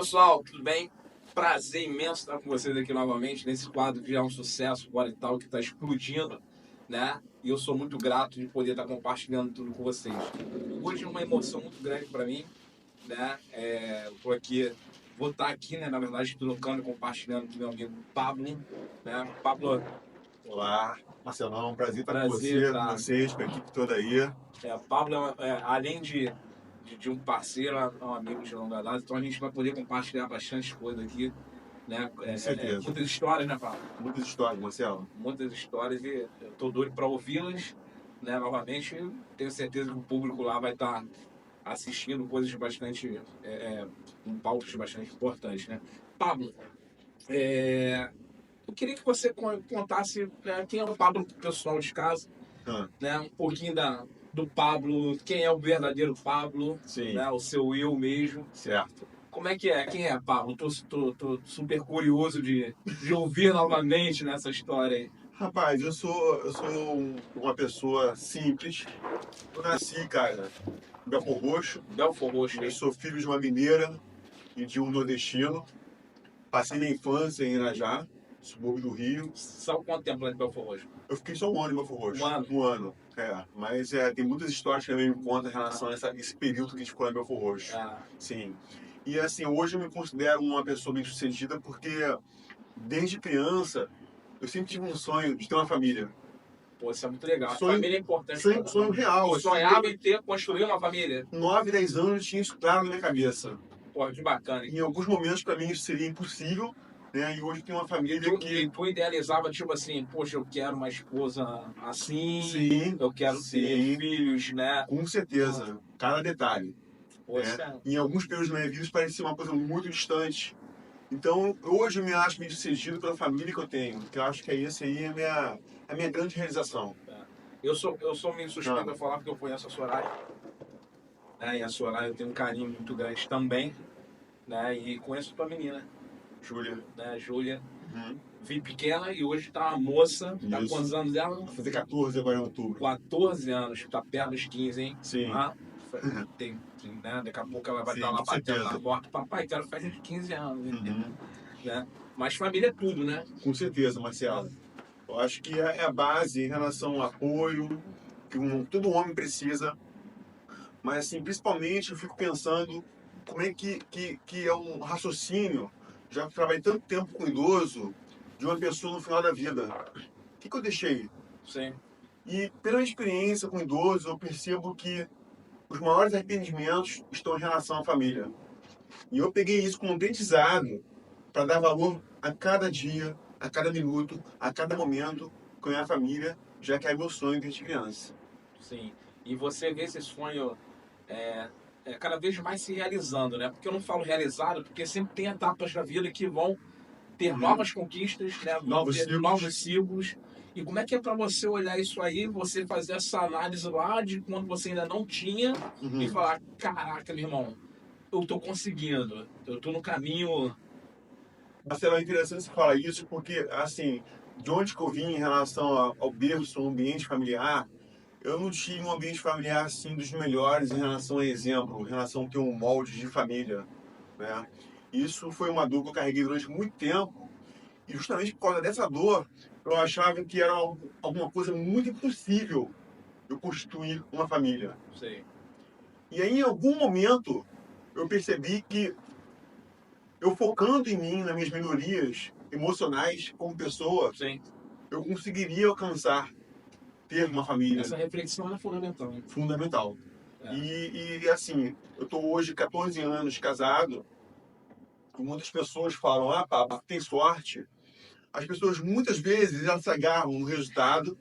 Pessoal, tudo bem? Prazer imenso estar com vocês aqui novamente nesse quadro que já é um sucesso agora e tal, que está explodindo, né? E eu sou muito grato de poder estar compartilhando tudo com vocês. Hoje é uma emoção muito grande para mim, né? Eu tô aqui, vou estar aqui, né? Na verdade, trocando e compartilhando com meu amigo Pablo, né? Pablo, Olá, Marcelão, prazer estar com prazer, você, com tá? vocês, com a equipe toda aí. Pablo, além de um parceiro, é um amigo de longa data, então a gente vai poder compartilhar bastante coisa aqui, né? Com certeza. Muitas histórias, né, Pablo? Muitas histórias, Marcelo. Muitas histórias e eu tô doido para ouvi-las, né? Novamente, tenho certeza que o público lá vai estar assistindo coisas bastante, com pautas bastante importantes, né? Pablo, eu queria que você contasse, né, quem é o Pablo pro pessoal de casa, Ah, né? Um pouquinho do Pablo, quem é o verdadeiro Pablo, sim, né? O seu eu mesmo. certo. Como é que é? Quem é Pablo? Tô super curioso de ouvir novamente nessa história aí. Rapaz, eu sou uma pessoa simples. Eu nasci, cara, em Belford Roxo. Belfort Roxo Eu aí. sou filho de uma mineira e de um nordestino. Passei minha infância em Irajá, subúrbio do Rio. Sabe quanto tempo lá de Belfort Roxo? Eu fiquei só um ano em Belford Um Roxo. ano. Um ano, Mas tem muitas histórias que também me contam em relação a esse período que a gente ficou em Belford Roxo. Ah, Sim. E assim, hoje eu me considero uma pessoa bem-sucedida porque desde criança eu sempre tive um sonho de ter uma família. pô, isso é muito legal. A Sonho, família é importante pra sonho, sonho caramba. real, Tu assim, sonhava em construir uma família? 9, 10 anos eu tinha isso claro na minha cabeça. Pô, que bacana. Em alguns momentos para mim isso seria impossível, né? E hoje eu tenho uma família E que, tu idealizava, tipo assim, poxa, eu quero uma esposa assim, sim, eu quero ter sim, filhos, né? com certeza, cada detalhe, Pô, né? isso é... Em alguns períodos da minha vida isso parecia uma coisa muito distante. Então, hoje eu me acho bem-sucedido pela família que eu tenho, que eu acho que essa aí é a minha grande realização. é. Eu sou meio Ah, suspeito a falar porque eu conheço a Soraya, né? E a Soraya eu tenho um carinho muito grande também, né? E conheço tua menina, Júlia. né? A Júlia. Uhum. Vi pequena e hoje tá uma moça. Tá com Isso. quantos anos dela? Vou fazer 14 agora em outubro. 14 anos. Tá perto dos 15, hein? Sim. Ah, né? Daqui a pouco ela vai estar Sim, lá com batendo certeza. na porta. Papai, quero festa de 15 anos, Uhum. né? Mas família é tudo, né? Com certeza, Marcelo. Eu acho que é a base em relação ao apoio que todo homem precisa. Mas, assim, principalmente eu fico pensando como é que é um raciocínio, já que trabalhei tanto tempo com idoso, de uma pessoa no final da vida. O que eu deixei? Sim. E pela experiência com idosos, eu percebo que os maiores arrependimentos estão em relação à família. E eu peguei isso como um aprendizado para dar valor a cada dia, a cada minuto, a cada momento com a minha família, já que é meu sonho desde criança. Sim. E você vê esse sonho é, cada vez mais se realizando, né? Porque eu não falo realizado, porque sempre tem etapas da vida que vão ter Uhum. novas conquistas, né? Vão Novos ter ciclos. novos ciclos. E como é que é para você olhar isso aí, você fazer essa análise lá de quando você ainda não tinha e Uhum. falar, caraca, meu irmão, eu tô conseguindo, eu tô no caminho. Marcelo, é interessante você falar isso porque, assim, de onde que eu vim em relação ao berço, ao ambiente familiar, eu não tive um ambiente familiar, assim, dos melhores em relação a exemplo, em relação a ter um molde de família, né? Isso foi uma dor que eu carreguei durante muito tempo. E justamente por causa dessa dor, eu achava que era alguma coisa muito impossível eu constituir uma família. Sei, E aí, em algum momento, eu percebi que eu focando em mim, nas minhas melhorias emocionais como pessoa, sim. eu conseguiria alcançar ter uma família Essa reflexão é fundamental, né? fundamental. É. E assim, eu estou hoje 14 anos casado, e muitas pessoas falam, ah, Pablo, tem sorte. As pessoas muitas vezes elas se agarram no resultado,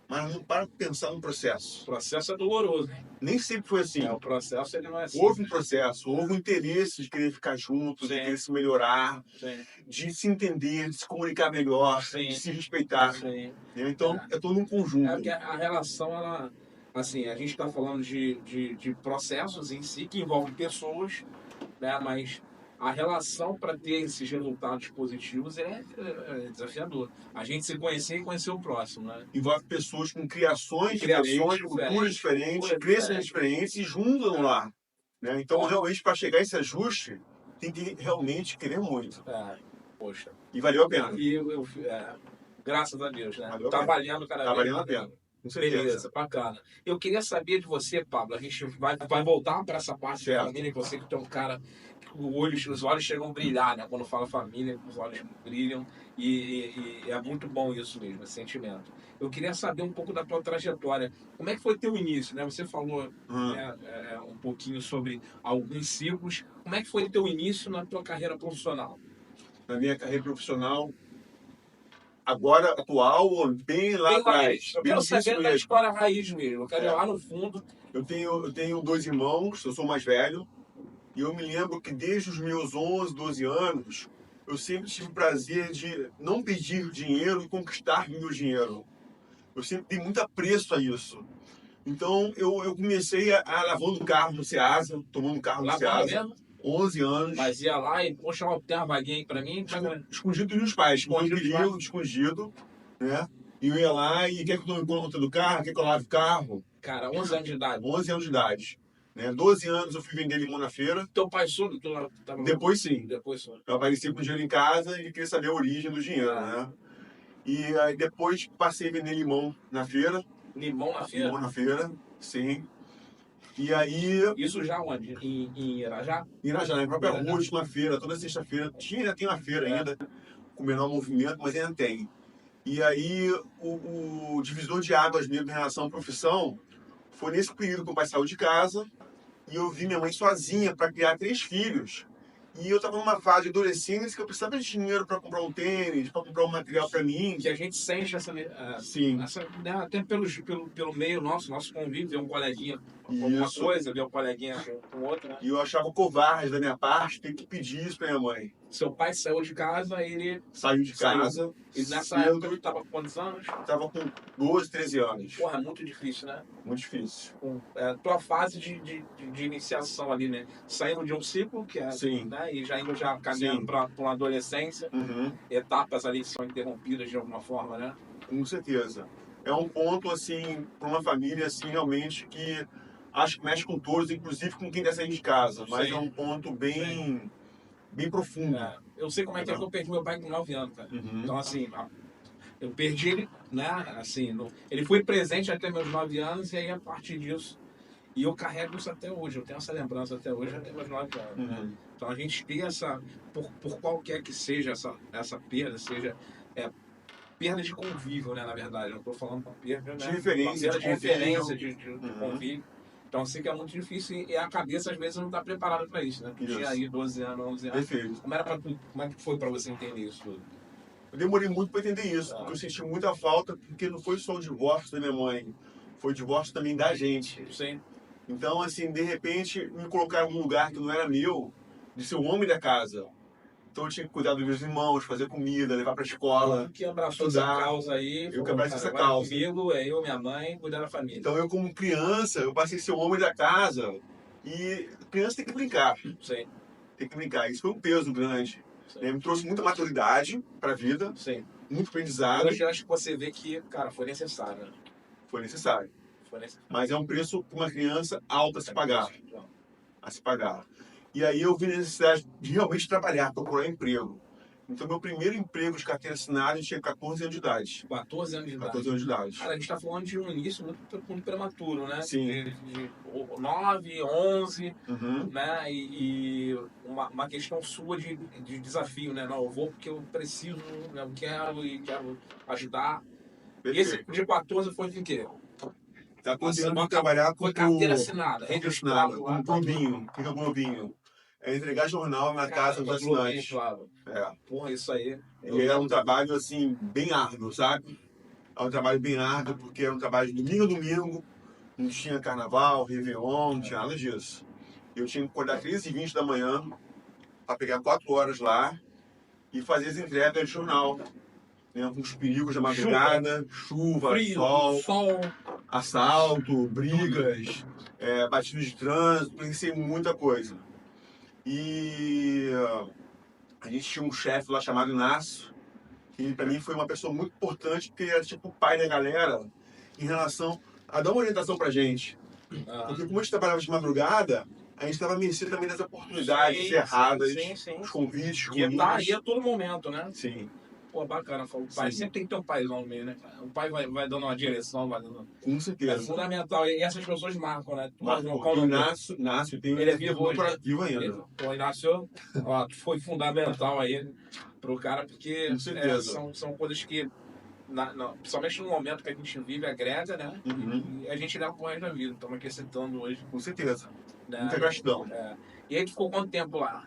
mas não param de pensar no O processo. processo é doloroso, hein? Nem sempre foi O assim. processo ele não é Houve um simples. processo, houve um interesse de querer ficar junto, de Sim, querer se melhorar, sim, de se entender, de se comunicar melhor, de sim, se respeitar. sim. Né? Então, É. é todo um É porque conjunto. a relação, ela, assim, a gente está falando de processos em si que envolvem pessoas, né? Mas a relação para ter esses resultados positivos é desafiador. A gente se conhecer e conhecer o próximo, né? Envolve pessoas com E criações criações diferentes, culturas diferentes, diferentes, culturas crenças diferentes. diferentes e juntam É. lá. Né? Então, realmente, para chegar a esse ajuste, tem que realmente querer muito. Poxa. E valeu a pena. E graças a Deus, né? Valeu a Tá pena. valendo cada Tá vez valendo a mais. pena. Com certeza. Beleza, bacana. Eu queria saber de você, Pablo. A gente vai voltar para essa parte da Certo. família. Você que tem um cara que os olhos chegam a brilhar, né? Quando fala família, os olhos brilham. E é muito bom isso mesmo, esse sentimento. Eu queria saber um pouco da tua trajetória. Como é que foi teu início, né? Você falou né, um pouquinho sobre alguns ciclos. Como é que foi teu início na tua carreira profissional? Na minha carreira profissional, agora atual ou bem lá atrás? Eu Bem quero no início saber da mesmo. história raiz mesmo. Eu quero ir lá no fundo. Eu tenho 2 irmãos, eu sou mais velho. E eu me lembro que desde os meus 11, 12 anos, eu sempre tive o prazer de não pedir dinheiro e conquistar meu dinheiro. Eu sempre dei muito apreço a isso. Então, eu comecei a lavando carro no Ceasa, tomando carro no Lá Ceasa, mesmo? 11 anos. Mas ia lá e, poxa, tem uma vaguinha aí pra mim. Escondido dos pais, quando eu Escondido queria, escondido, né? E eu ia lá e quer que eu tome conta do carro, quer que eu lave o carro. Cara, 11 anos de idade. 11 anos de idade. Né? 12 anos eu fui vender limão na feira. Teu pai soube que tu tava... Depois sim. Depois soube. Eu apareci com dinheiro em casa e queria saber a origem do dinheiro, né? E aí depois passei a vender limão na feira. Limão na feira? Limão na feira, sim. E aí... Isso já onde? Em Irajá? Em Irajá, na própria rua, tinha uma feira, toda sexta-feira. Ainda tem uma feira ainda, com menor movimento, mas ainda tem. E aí o divisor de águas mesmo em relação à profissão foi nesse período que o pai saiu de casa e eu vi minha mãe sozinha para criar 3 filhos. E eu estava numa fase de adolescência que eu precisava de dinheiro para comprar um tênis, para comprar um material para mim. Que a gente sente Sim. Né, até pelo meio nosso convívio, ver um coleguinha com alguma coisa, ver um coleguinha com outro, né? E eu achava covarde da minha parte ter que pedir isso para minha mãe. Seu pai saiu de casa, ele... Saiu de casa. E nessa época ele estava com quantos anos? Estava com 12, 13 anos. Porra, é muito difícil, né? Muito difícil. Tua fase de iniciação ali, né? Saindo de um ciclo, que é... Sim. Né? E já indo caminhando para uma adolescência. Etapas ali que são interrompidas de alguma forma, né? Com certeza. É um ponto, assim, para uma família, assim, realmente que acho que mexe com todos, inclusive com quem está saindo de casa. Mas Sim. é um ponto bem profundo. Eu sei como é que eu perdi meu pai com 9 anos, cara. Então, assim, eu perdi ele, né? Assim, ele foi presente até meus 9 anos e aí a partir disso. E eu carrego isso até hoje, eu tenho essa lembrança até hoje, até meus 9 anos. Né? Então a gente tem essa, por qualquer que seja essa perda, seja perda de convívio, né? Na verdade, eu não estou falando uma perda, né? De referência, de referência, de convívio. Então, sei que é muito difícil e a cabeça, às vezes, não está preparada para isso, né? Tu tinha aí 12 anos, 11 anos. Perfeito. Como é que foi para você entender isso tudo? Eu demorei muito para entender isso, porque eu senti muita falta, porque não foi só o divórcio da minha mãe, foi o divórcio também da gente. Sim. Então, assim, de repente, me colocaram num lugar que não era meu, de ser o homem da casa. Então eu tinha que cuidar dos meus irmãos, fazer comida, levar para a escola. Que abraçou essa causa aí. Eu que abracei essa causa. Comigo, eu, minha mãe, cuidar da família. Então eu, como criança, eu passei a ser o homem da casa. E criança tem que brincar. Sim. Tem que brincar. Isso foi um peso grande. Me trouxe muita maturidade para a vida. Sim. Muito aprendizado. Hoje eu acho que você vê que, cara, foi necessário. Né? Foi necessário. Mas é um preço para uma criança alto a se pagar. A se pagar. E aí eu vi a necessidade de realmente trabalhar, procurar emprego. Então, meu primeiro emprego de carteira assinada, eu tinha 14 anos de idade. 14 anos de idade? 14 anos de idade. Cara, a gente está falando de um início muito prematuro, né? Sim. De 9, 11, né? E uma questão sua de desafio, né? Não, eu vou porque eu preciso, né? Eu quero ajudar. Perfeito. E esse de 14 foi de quê? Tá podendo trabalhar com carteira assinada, registrada, com um globinho. O que é o globinho? É entregar jornal na casa dos assinantes. Claro. Porra, isso aí. E era um trabalho, assim, bem árduo, sabe? Era um trabalho bem árduo, porque era um trabalho de domingo a domingo, não tinha carnaval, réveillon, não tinha nada disso. Eu tinha que acordar às 13h20 da manhã, para pegar 4 horas lá, e fazer as entregas de jornal. Né, com os perigos da madrugada, chuva, frio, sol, assalto, brigas, batidas de trânsito, pensei em muita coisa. E a gente tinha um chefe lá chamado Inácio, que para mim foi uma pessoa muito importante, porque ele era tipo o pai da galera em relação a dar uma orientação pra gente. Porque como a gente trabalhava de madrugada, a gente estava a mercê também das oportunidades Sim, erradas, sim. os convites E ruins. tá aí a todo momento, né? Sim, Pô, bacana. O pai sim, sempre tem que ter um paizão no meio, né? O pai vai dando uma direção, vai dando... com É certeza. fundamental. E essas pessoas marcam, né? Mas, Qual pô, o o nome dele? Inácio tem Ele é vivo hoje, né? vivo ainda. O Inácio, ó, foi fundamental aí pro cara, porque Com certeza. são coisas que, principalmente no momento que a gente vive, agrega, né? Uhum. E a gente leva pro resto da vida. Estamos aqui citando hoje. Com certeza. Né? Muita gratidão. E aí tu ficou quanto tempo lá?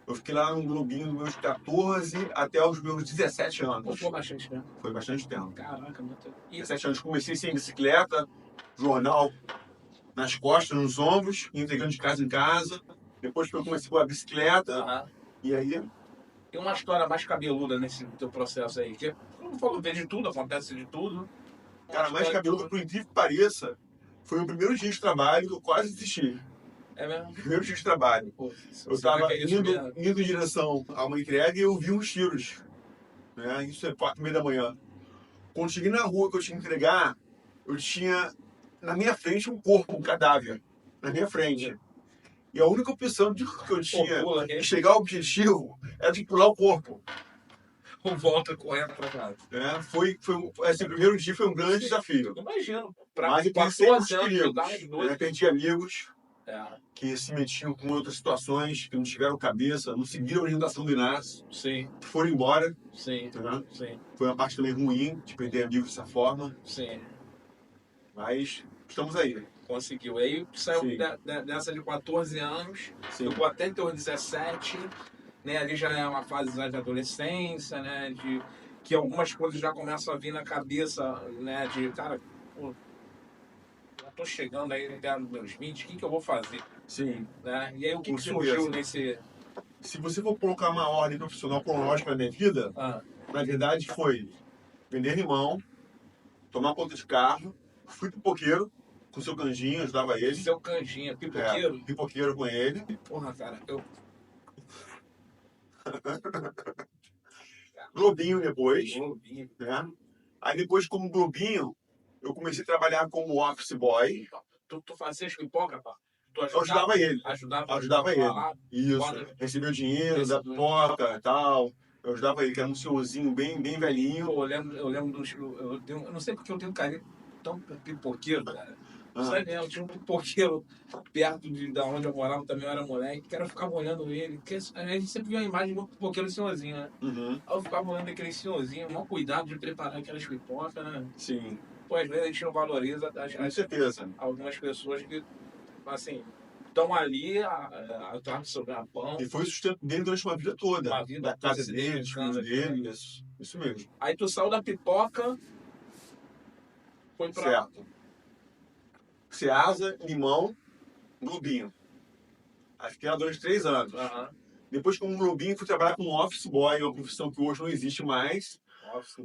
Eu fiquei lá no Globinho dos meus 14 até os meus 17 Pô, anos. foi bastante tempo. Foi bastante tempo. Caraca, muito tempo. 17 anos comecei sem bicicleta, jornal nas costas, nos ombros, entregando de casa em casa. Depois que eu comecei com a bicicleta, Aham. e aí, Tem uma história mais cabeluda nesse teu processo aí, que como falou, vê de tudo, acontece de tudo. cara, mais cabeludo, por incrível que pareça, foi o primeiro dia de trabalho que eu quase desisti. É mesmo? Primeiro dia de trabalho. Pô, Eu será estava que é isso indo mesmo? em direção a uma entrega e eu vi uns tiros. Né? Isso é 4h30 da manhã. Quando cheguei na rua que eu tinha que entregar, eu tinha na minha frente um corpo, um cadáver. Na minha frente. E a única opção que eu tinha pula, de chegar ao objetivo era de pular o corpo. Ou volta correndo pra casa. Né? Esse primeiro dia foi um grande desafio. Imagino. Mas eu pensei nos 14 anos de perigos. idade, Eu perdi amigos É, que se metiam com outras situações, que não tiveram cabeça, não seguiram a orientação do Inácio, sim, que foram embora. sim, Né? sim, Foi uma parte também ruim de perder amigos dessa forma, sim. mas estamos aí. Conseguiu. Aí saiu Sim. dessa de 14 anos, Sim. ficou até teus 17, né? Ali já é uma fase de adolescência, né? Que algumas coisas já começam a vir na cabeça, né? De, cara, pô, já tô chegando aí até nos meus 20, o que eu vou fazer? Sim. Né? E aí o que Com surgiu certeza. nesse... Se você for colocar uma ordem profissional cronológica na minha vida, na verdade foi vender limão, tomar conta de carro, fui pipoqueiro com seu canjinho, ajudava ele. Seu canjinha, pipoqueiro? Pipoqueiro com ele. Porra, cara, Globinho depois. Globinho. Né? Aí depois, como Globinho, eu comecei a trabalhar como office boy. Tu fazia as pipoca, pá? Eu ajudava ele. Ajudava ele. Isso. Recebia o dinheiro da pipoca e tal. Eu ajudava ele, que era um senhorzinho bem velhinho. Pô, eu lembro dos... Eu não sei porque eu tenho um carinho tão pipoqueiro, cara. Sabe mesmo, tinha um pipoqueiro perto da onde eu morava, também eu era moleque, que era ficar olhando ele. Porque a gente sempre viu a imagem do pipoqueiro senhorzinho, né? Uhum. Aí eu ficava olhando aquele senhorzinho, o maior cuidado de preparar aquelas pipocas, né? Sim. Pô, às vezes a gente não valoriza Com certeza. algumas pessoas que, assim, estão ali atrás do seu ganha-pão. E foi o sustento dele durante uma vida toda. Uma vida da casa dele, dos filhos dele, isso mesmo. Aí tu saiu da pipoca, foi pra... Certo. Ceasa, limão, Globinho. Aí fiquei lá durante 3 anos. Uhum. Depois, como Globinho, fui trabalhar como office boy, uma profissão que hoje não existe mais.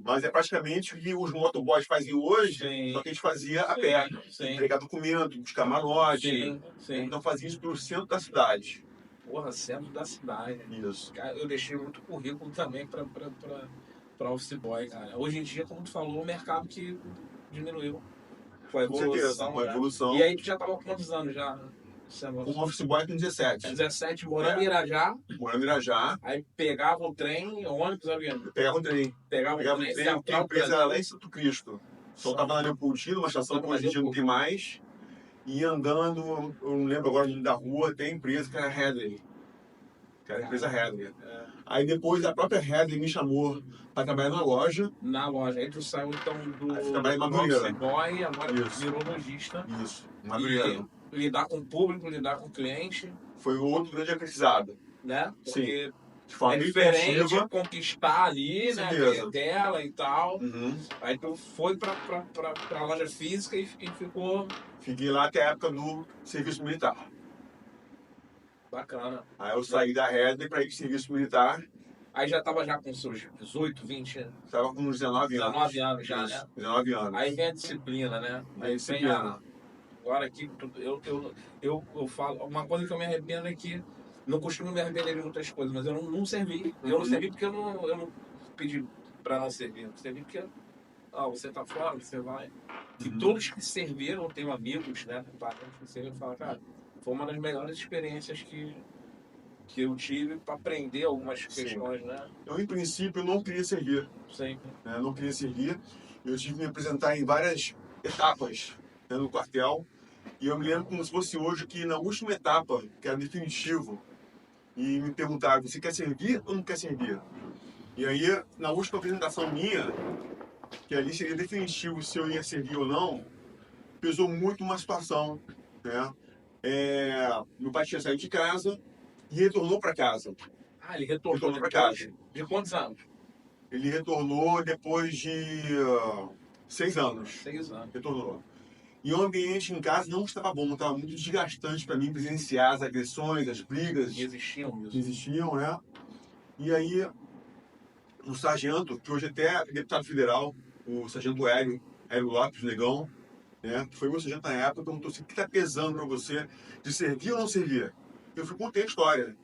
Mas é praticamente o que os motoboys fazem hoje, Sim. só que a gente fazia a pé. Entregar documento, buscar malote. Sim. Então fazia isso pelo centro da cidade. Porra, centro da cidade. Isso. Cara, eu deixei muito currículo também pra office boy, cara. Hoje em dia, como tu falou, o mercado que diminuiu. Foi Com certeza, foi a evolução. E aí tu já tava com quantos anos já? Como office boy com 17. 17, morando em Irajá. Morando em Irajá. Aí pegava o trem, ônibus, avião. Pegava o trem. Pegava o trem. Porque a empresa era lá em Santo Cristo. Soltava na Leopoldina, uma estação que hoje em dia não tem mais. E andando, eu não lembro agora o nome da rua, tem a empresa que era Headley. Que era a empresa Headley. Aí depois a própria Headley me chamou para trabalhar na loja. Na loja. Aí tu saiu então trabalhei em Madureira. office boy, agora virou lojista. Isso, Madureira. Lidar com o público, lidar com o cliente. Foi outro grande aprendizado. Né? Porque de forma é diferente conquistar ali, né? Tela e tal. Uhum. Aí tu foi pra loja física e ficou... Fiquei lá até a época do serviço militar. Bacana. Aí eu saí da Headley para ir pro serviço militar. Aí já tava com seus 18, 20 anos? Tava com uns 19 anos. 19 anos já, né? 19 anos. Aí vem a disciplina, né? Aí vem agora aqui, eu falo... Uma coisa que eu me arrependo é que... Não costumo me arrepender de muitas coisas, mas eu não servi. Eu não servi porque eu não pedi pra não servir. Eu servi porque... você tá fora, você vai. E todos que serviram, eu tenho amigos, né? Parentes que serviram, falam, cara... Foi uma das melhores experiências que eu tive para aprender algumas questões, né? Eu, em princípio, não queria servir. Sempre. Né? Não queria servir. Eu tive que me apresentar em várias etapas, né, no quartel. E eu me lembro como se fosse hoje que na última etapa, que era definitivo, e me perguntaram, você quer servir ou não quer servir? E aí, na última apresentação minha, que ali seria definitivo se eu ia servir ou não, pesou muito uma situação, né? Meu pai tinha saído de casa e retornou para casa. Ah, ele retornou Retornou para depois casa. de quantos anos? Ele retornou depois de 6 anos. 6 anos. Retornou. E o ambiente em casa não estava bom, estava muito desgastante para mim presenciar as agressões, as brigas E existiam que isso. existiam, né? E aí, o sargento, que hoje até é deputado federal, o sargento Hélio Lopes, Negão, né? Que foi meu sargento na época, perguntou assim, o que está pesando para você de servir ou não servir? Eu fui contei a história.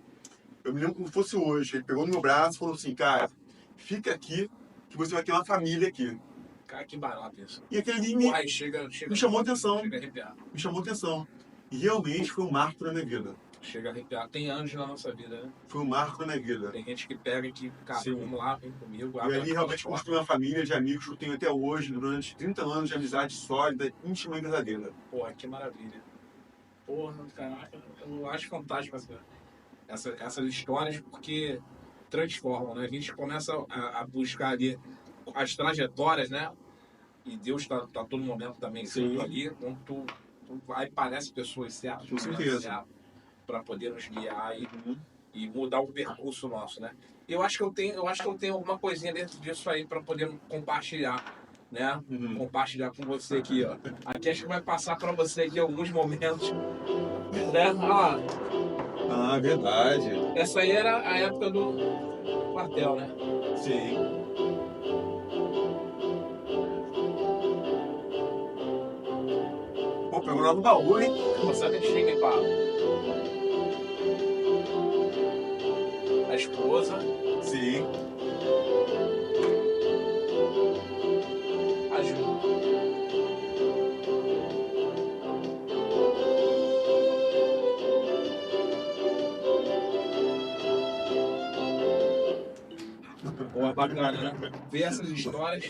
Eu me lembro como fosse hoje. Ele pegou no meu braço e falou assim, cara, fica aqui que você vai ter uma família aqui. Cara, que barato isso. E aquele ali me Uai, me chamou a atenção. Chega a arrepiar. Me chamou a atenção. E realmente foi um marco na minha vida. Chega a arrepiar. Tem anos na nossa vida, né? Foi um marco na minha vida. Tem gente que pega aqui, cara, Sim. vamos lá, vem comigo. E abre ali a realmente porta. construí uma família de amigos que eu tenho até hoje, durante 30 anos de amizade sólida, íntima e verdadeira. Porra, que maravilha. Porra, caraca, eu acho fantástico essas histórias, porque transformam, né? A gente começa a buscar ali as trajetórias, né? E Deus está tá todo momento também Sim. junto ali, quando tu vai, parece pessoas certas, Com certeza. para poder nos guiar Uhum. e mudar o percurso nosso, né? Eu acho que eu tenho alguma coisinha dentro disso aí para poder compartilhar, né? Uhum. Compartilhar com você aqui, ó. Aqui acho que vai passar para você aqui alguns momentos, né? Ah, Ah, verdade. essa aí era a época do quartel, né? Sim. Pô, pegou lá no baú, hein? Você é chique, pá. A esposa, Sim. a Ju. Pô, bacana, né? Ver essas histórias,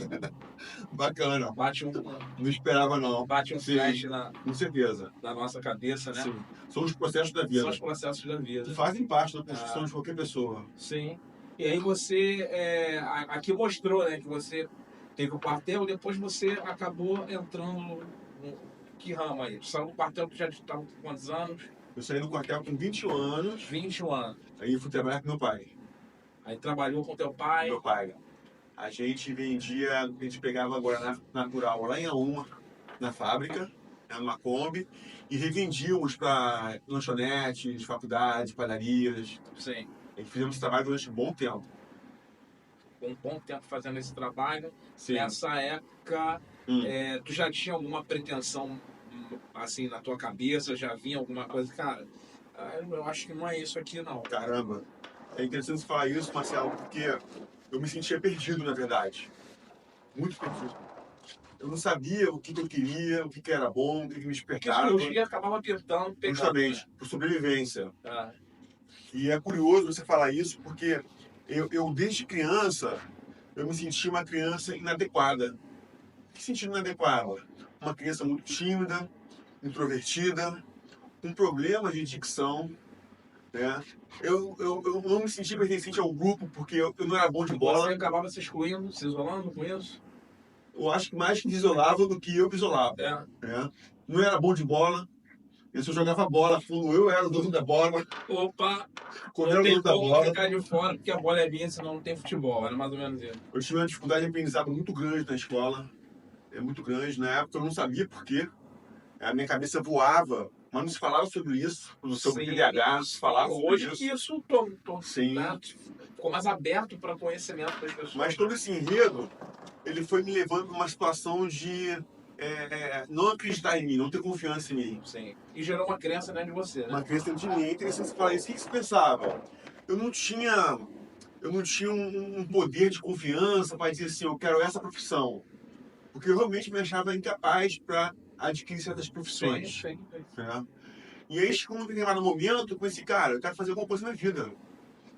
Bacana. bate um Não esperava, não. Sim. Flash Com certeza. na nossa cabeça, né? Sim. São os processos da São vida. os processos da vida. Que fazem parte da construção de qualquer pessoa. Sim. E aí você, aqui mostrou, né, que você teve o quartel, depois você acabou entrando no que ramo aí? Saiu do quartel que já estava com quantos anos? Eu saí do quartel com 21 anos, 21 anos. aí fui trabalhar com meu pai. Aí trabalhou com teu pai. Meu pai. A gente vendia, a gente pegava Guaraná natural lá em Auma, na fábrica, numa Kombi, e revendíamos para lanchonetes, faculdades, padarias. Sim. E fizemos esse trabalho durante um bom tempo. Um bom tempo fazendo esse trabalho. Sim. Nessa época, tu já tinha alguma pretensão assim na tua cabeça? Já vinha alguma coisa? Cara, eu acho que não é isso aqui, não. Caramba. É interessante você falar isso, Marcelo, porque eu me sentia perdido, na verdade. Muito perdido. Eu não sabia o que eu queria, o que era bom, o que me Porque despertava. os dias acabava apertando, pegando. Justamente, por sobrevivência. Ah, E é curioso você falar isso, porque eu desde criança, eu me sentia uma criança inadequada. Que sentido inadequada? Uma criança muito tímida, introvertida, com problemas de dicção, né? Eu não me sentia pertencente ao grupo porque eu não era bom de bola. Você acabava se excluindo, se isolando com isso? Eu acho que mais que me isolava do que eu me isolava. É. Né? Não era bom de bola. Eu só jogava bola, eu era o dono da bola. Opa! Quando eu era o dono da bola, ficar de fora porque a bola é minha, senão não tem futebol. Era mais ou menos isso. eu tive uma dificuldade de aprendizado muito grande na escola. É muito grande. Na época eu não sabia por quê. A minha cabeça voava, mas não se falava sobre isso. Sobre TDAH, não se falava sobre hoje isso. que isso Sim. né, ficou mais aberto para conhecimento das pessoas. Mas todo esse enredo, ele foi me levando para uma situação de não acreditar em mim, não ter confiança em mim. Sim. E gerou uma crença dentro de você, né? Uma crença dentro de mim. É interessante você falar isso. O que você pensava? Eu não tinha um poder de confiança para dizer assim, eu quero essa profissão. Porque eu realmente me achava incapaz para adquirir certas profissões. Sim. Né? E aí, chegou um determinado momento, eu pensei, cara, eu quero fazer alguma coisa na minha vida.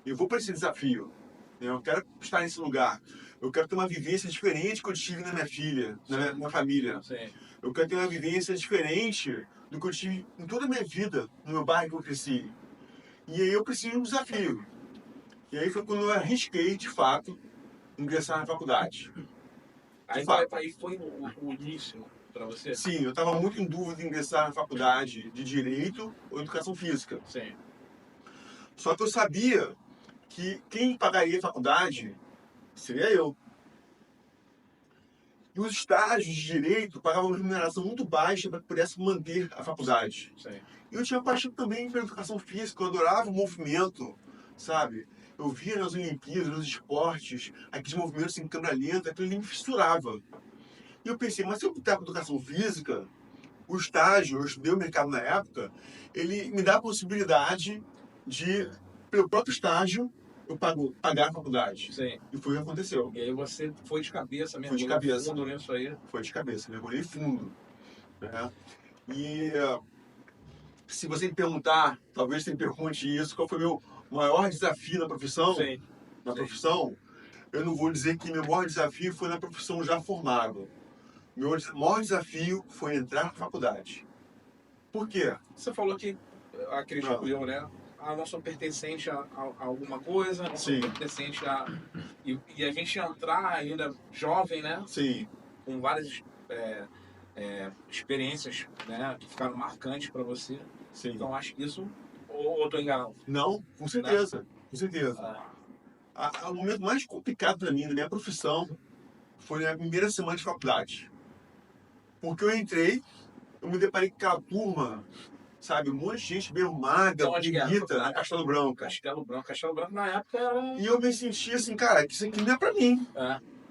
Eu vou para esse desafio. Né? Eu quero estar nesse lugar. Eu quero ter uma vivência diferente que eu tive na minha filha, na minha família. Sim. Eu quero ter uma vivência diferente do que eu tive em toda a minha vida, no meu bairro que eu cresci. E aí eu preciso de um desafio. E aí foi quando eu arrisquei, de fato, ingressar na faculdade. Aí fato. foi o início para você? Sim, eu estava muito em dúvida em ingressar na faculdade de Direito ou Educação Física. Sim. Só que eu sabia que quem pagaria a faculdade seria eu. E os estágios de Direito pagavam uma remuneração muito baixa para que pudesse manter a faculdade. Sim. E eu tinha paixão também pela Educação Física, eu adorava o movimento, sabe? Eu via nas Olimpíadas, nos esportes, aqueles movimentos em câmera lenta, aquilo ali me fissurava. E eu pensei, mas se eu optar por Educação Física, o estágio, eu estudei o mercado na época, ele me dá a possibilidade de, pelo próprio estágio, eu pagar a faculdade. Sim. E foi o que aconteceu. E aí você foi de cabeça mesmo? Foi de cabeça. Fundo nisso aí? Foi de cabeça, mergulhei fundo. Né? E se você me perguntar, talvez você me pergunte isso, qual foi o meu maior desafio na profissão? Sim. Na profissão, eu não vou dizer que meu maior desafio foi na profissão já formado. Meu maior desafio foi entrar na faculdade. Por quê? Você falou que acredito eu, né? Não sou pertencente a alguma coisa, não sou Sim. pertencente a... E a gente entrar ainda jovem, né? Sim. Com várias experiências, né? Que ficaram marcantes para você. Sim. Então acho que isso... Ou eu tô enganado? Não, com certeza. Com certeza. O momento mais complicado para mim, na minha profissão, foi na primeira semana de faculdade. Porque eu entrei, eu me deparei com aquela turma, sabe, um monte de gente meio magra, bonita, na Castelo Branco. Castelo Branco na época era... E eu me senti assim, cara, que isso aqui não é pra mim.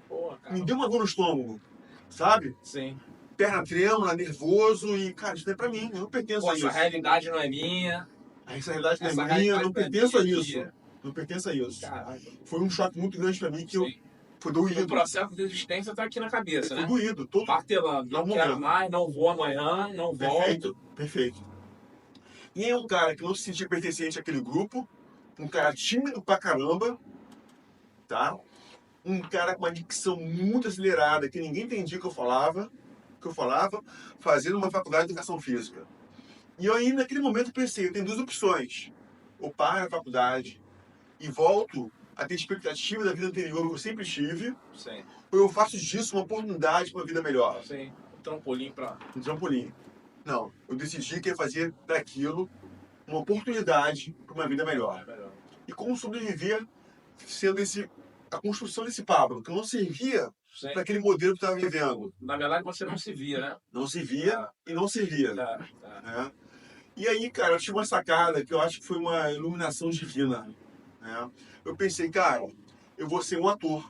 Porra, cara. Me deu uma dor no estômago, sabe? Sim. Perna trêmula, nervoso e, cara, isso não é pra mim, eu não pertenço a isso. Essa realidade não é minha. Essa realidade não é minha, eu não pertenço a isso. Não pertenço a isso. Caraca. Foi um choque muito grande pra mim que foi doído. O processo de existência tá aqui na cabeça, né? Foi doído. Todo... Martelando. Não quero mais, não vou amanhã, não volto. Perfeito. E é um cara que não se sentia pertencente àquele grupo, um cara tímido pra caramba, tá? Um cara com uma dicção muito acelerada, que ninguém entendia o que eu falava, fazendo uma faculdade de Educação Física. E eu aí, naquele momento, pensei, eu tenho duas opções. Ou paro na faculdade e volto a ter expectativa da vida anterior que eu sempre tive, Sim. ou eu faço disso uma oportunidade para uma vida melhor. Sim. Um trampolim para... Um trampolim. Não, eu decidi que ia fazer daquilo uma oportunidade para uma vida melhor. E como sobreviver sendo a construção desse Pablo, que não servia para aquele modelo que eu estava vivendo. Na verdade, você não se via, né? Não se via e não servia. Né? E aí, cara, eu tive uma sacada que eu acho que foi uma iluminação divina. Né? Eu pensei, cara, eu vou ser um ator.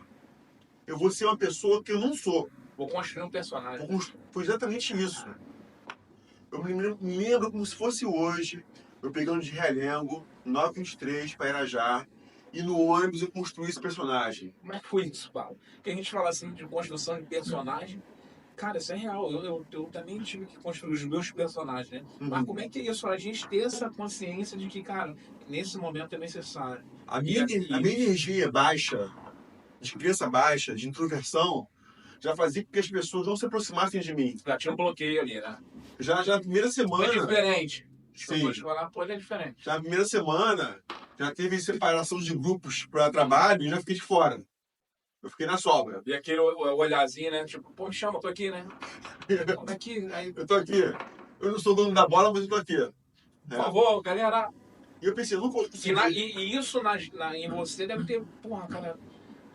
Eu vou ser uma pessoa que eu não sou. Vou construir um personagem. Foi exatamente isso. Eu me lembro como se fosse hoje, eu pegando de Realengo, 923 para Irajá, e no ônibus eu construí esse personagem. Como é que foi isso, Paulo? Porque a gente fala assim de construção de personagem. Cara, isso é real. Eu também tive que construir os meus personagens, né? Mas como é que é isso? A gente ter essa consciência de que, cara, nesse momento é necessário. A minha energia baixa, de crença baixa, de introversão, já fazia com que as pessoas não se aproximassem de mim. Já tinha um bloqueio ali, né? Já na primeira semana... É diferente. Sim. Pode é diferente. Já na primeira semana, já teve separação de grupos para trabalho e já fiquei de fora. Eu fiquei na sobra. E aquele olharzinho, né? Tipo, pô, me chama, eu tô aqui, né? Como é que... Aí... Eu tô aqui. Eu não sou dono da bola, mas eu tô aqui. Por favor, galera. E eu pensei, eu não consigo... E isso em você deve ter... Porra, cara,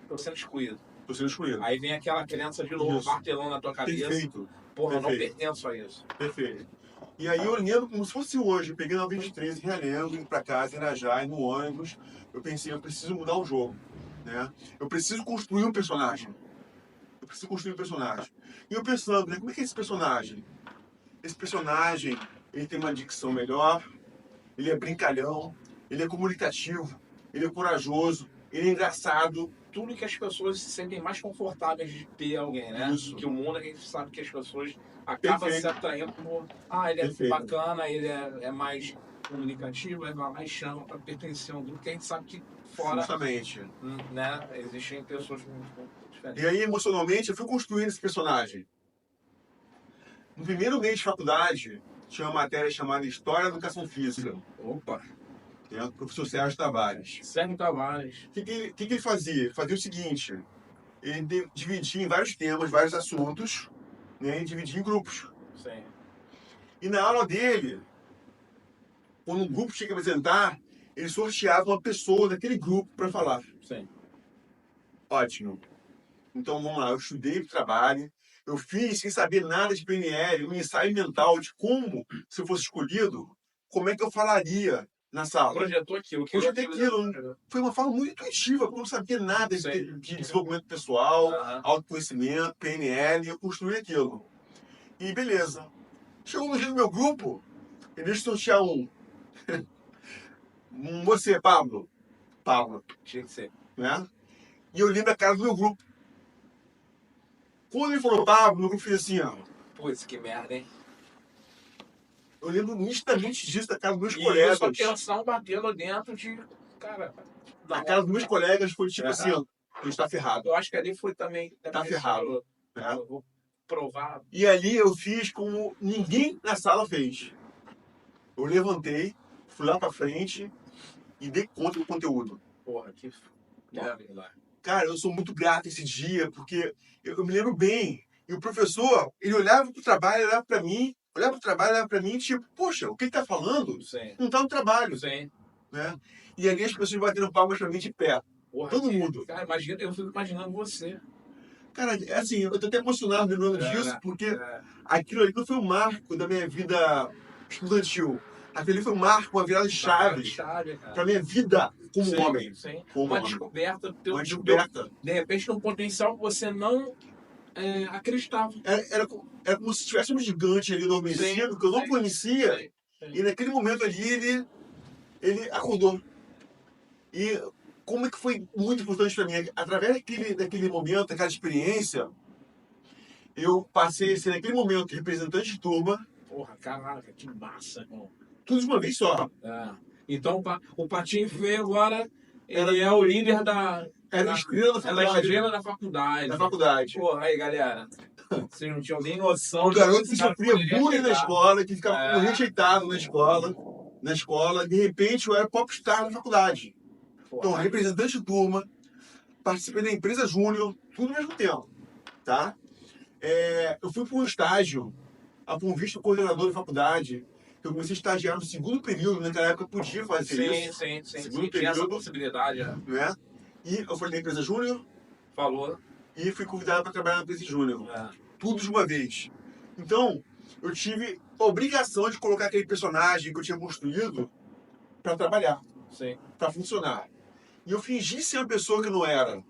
tô sendo excluído. Tô sendo excluído. Aí vem aquela crença de novo, martelando na tua cabeça. Perfeito. Porra, eu não pertenço a isso. Perfeito. E aí eu lembro como se fosse hoje, eu peguei na 23 em Realengo, indo pra casa, em Irajá, no ônibus, eu pensei, eu preciso mudar o jogo, né? Eu preciso construir um personagem. E eu pensando, né, como é que é esse personagem? Esse personagem, ele tem uma dicção melhor, ele é brincalhão, ele é comunicativo, ele é corajoso, ele é engraçado. Tudo que as pessoas se sentem mais confortáveis de ter alguém, né? Isso. Que o mundo, a gente sabe que as pessoas acabam se Perfeito. atraindo por... Ah, ele é Perfeito. bacana, ele é mais comunicativo, aí vai lá e chama para pertencer a um grupo, que a gente sabe que fora, Justamente. né, existem pessoas muito diferentes. E aí, emocionalmente, eu fui construindo esse personagem. No primeiro mês de faculdade, tinha uma matéria chamada História da Educação Física, Opa, que é do professor Sérgio Tavares. Sérgio Tavares. O que ele fazia? Ele fazia o seguinte, ele dividia em vários temas, vários assuntos, né, e dividia em grupos. Sim. E na aula dele, quando um grupo tinha que apresentar, ele sorteava uma pessoa daquele grupo para falar. Sim. Ótimo. Então vamos lá, eu estudei para o trabalho, eu fiz sem saber nada de PNL, um ensaio mental de como, se eu fosse escolhido, como é que eu falaria na sala. Projetou aquilo. Projetei aquilo. Foi uma forma muito intuitiva, porque eu não sabia nada de desenvolvimento pessoal, autoconhecimento, PNL, eu construí aquilo. E beleza. Chegou no dia do meu grupo, e deixa eu sortear um. Você, Pablo. Pablo. Tinha que ser. Né? E eu lembro a cara do meu grupo. Quando ele falou Pablo, meu grupo fez assim, ó. Putz, que merda, hein? Eu lembro nitidamente disso da cara dos meus E colegas. sua tensão batendo dentro de... Cara... A cara dos meus colegas foi tipo assim, ó. A gente tá ferrado. Eu acho que ali foi também... Tá ferrado. Eu vou provar... E ali eu fiz como ninguém na sala fez. Eu levantei, fui lá pra frente e dei conta do conteúdo. Porra, que... Cara, eu sou muito grato esse dia, porque eu me lembro bem. E o professor, ele olhava pro trabalho, olhava pra mim, olhava pro trabalho, olhava pra mim, tipo, poxa, o que ele tá falando? Sim. Não tá no trabalho. Sim. Né? E ali as pessoas bateram palmas pra mim de pé. Porra, todo mundo. Cara, imagina, eu fico imaginando você. Cara, é assim, eu tô até emocionado lembrando disso, porque aquilo ali não foi um marco da minha vida estudantil. Aquilo ali foi um marco, uma virada de chave pra minha vida como homem. Sim. Como uma homem. descoberta. Uma descoberta. De repente, um potencial que você não acreditava. Era como se tivesse um gigante ali adormecido, que eu não conhecia. Sim. E naquele momento ali, ele acordou. E como é que foi muito importante para mim? Através daquele momento, daquela experiência, eu passei a ser, naquele momento, representante de turma. Porra, caraca, que massa, irmão. Tudo de uma vez só. Então, o Patinho Feio agora, ele é o líder da... Era a estrela da faculdade. Ela é a estrela da faculdade. Da faculdade. Porra, aí, galera. Vocês não tinham nem noção. O garoto que sofria bullying na escola, que ficava rejeitado na escola. De repente, eu era popstar na faculdade. Então, representante de turma, participei da empresa Júnior, tudo ao mesmo tempo, tá? Eu fui para um estágio, a convite do coordenador da faculdade, que eu comecei a estagiar no segundo período, naquela época eu podia fazer isso. Sim. Segundo Tinha essa período, possibilidade, né? E eu fui da empresa Júnior. Falou. E fui convidado para trabalhar na empresa Júnior. Tudo de uma vez. Então, eu tive a obrigação de colocar aquele personagem que eu tinha construído para trabalhar, para funcionar. E eu fingi ser uma pessoa que não era.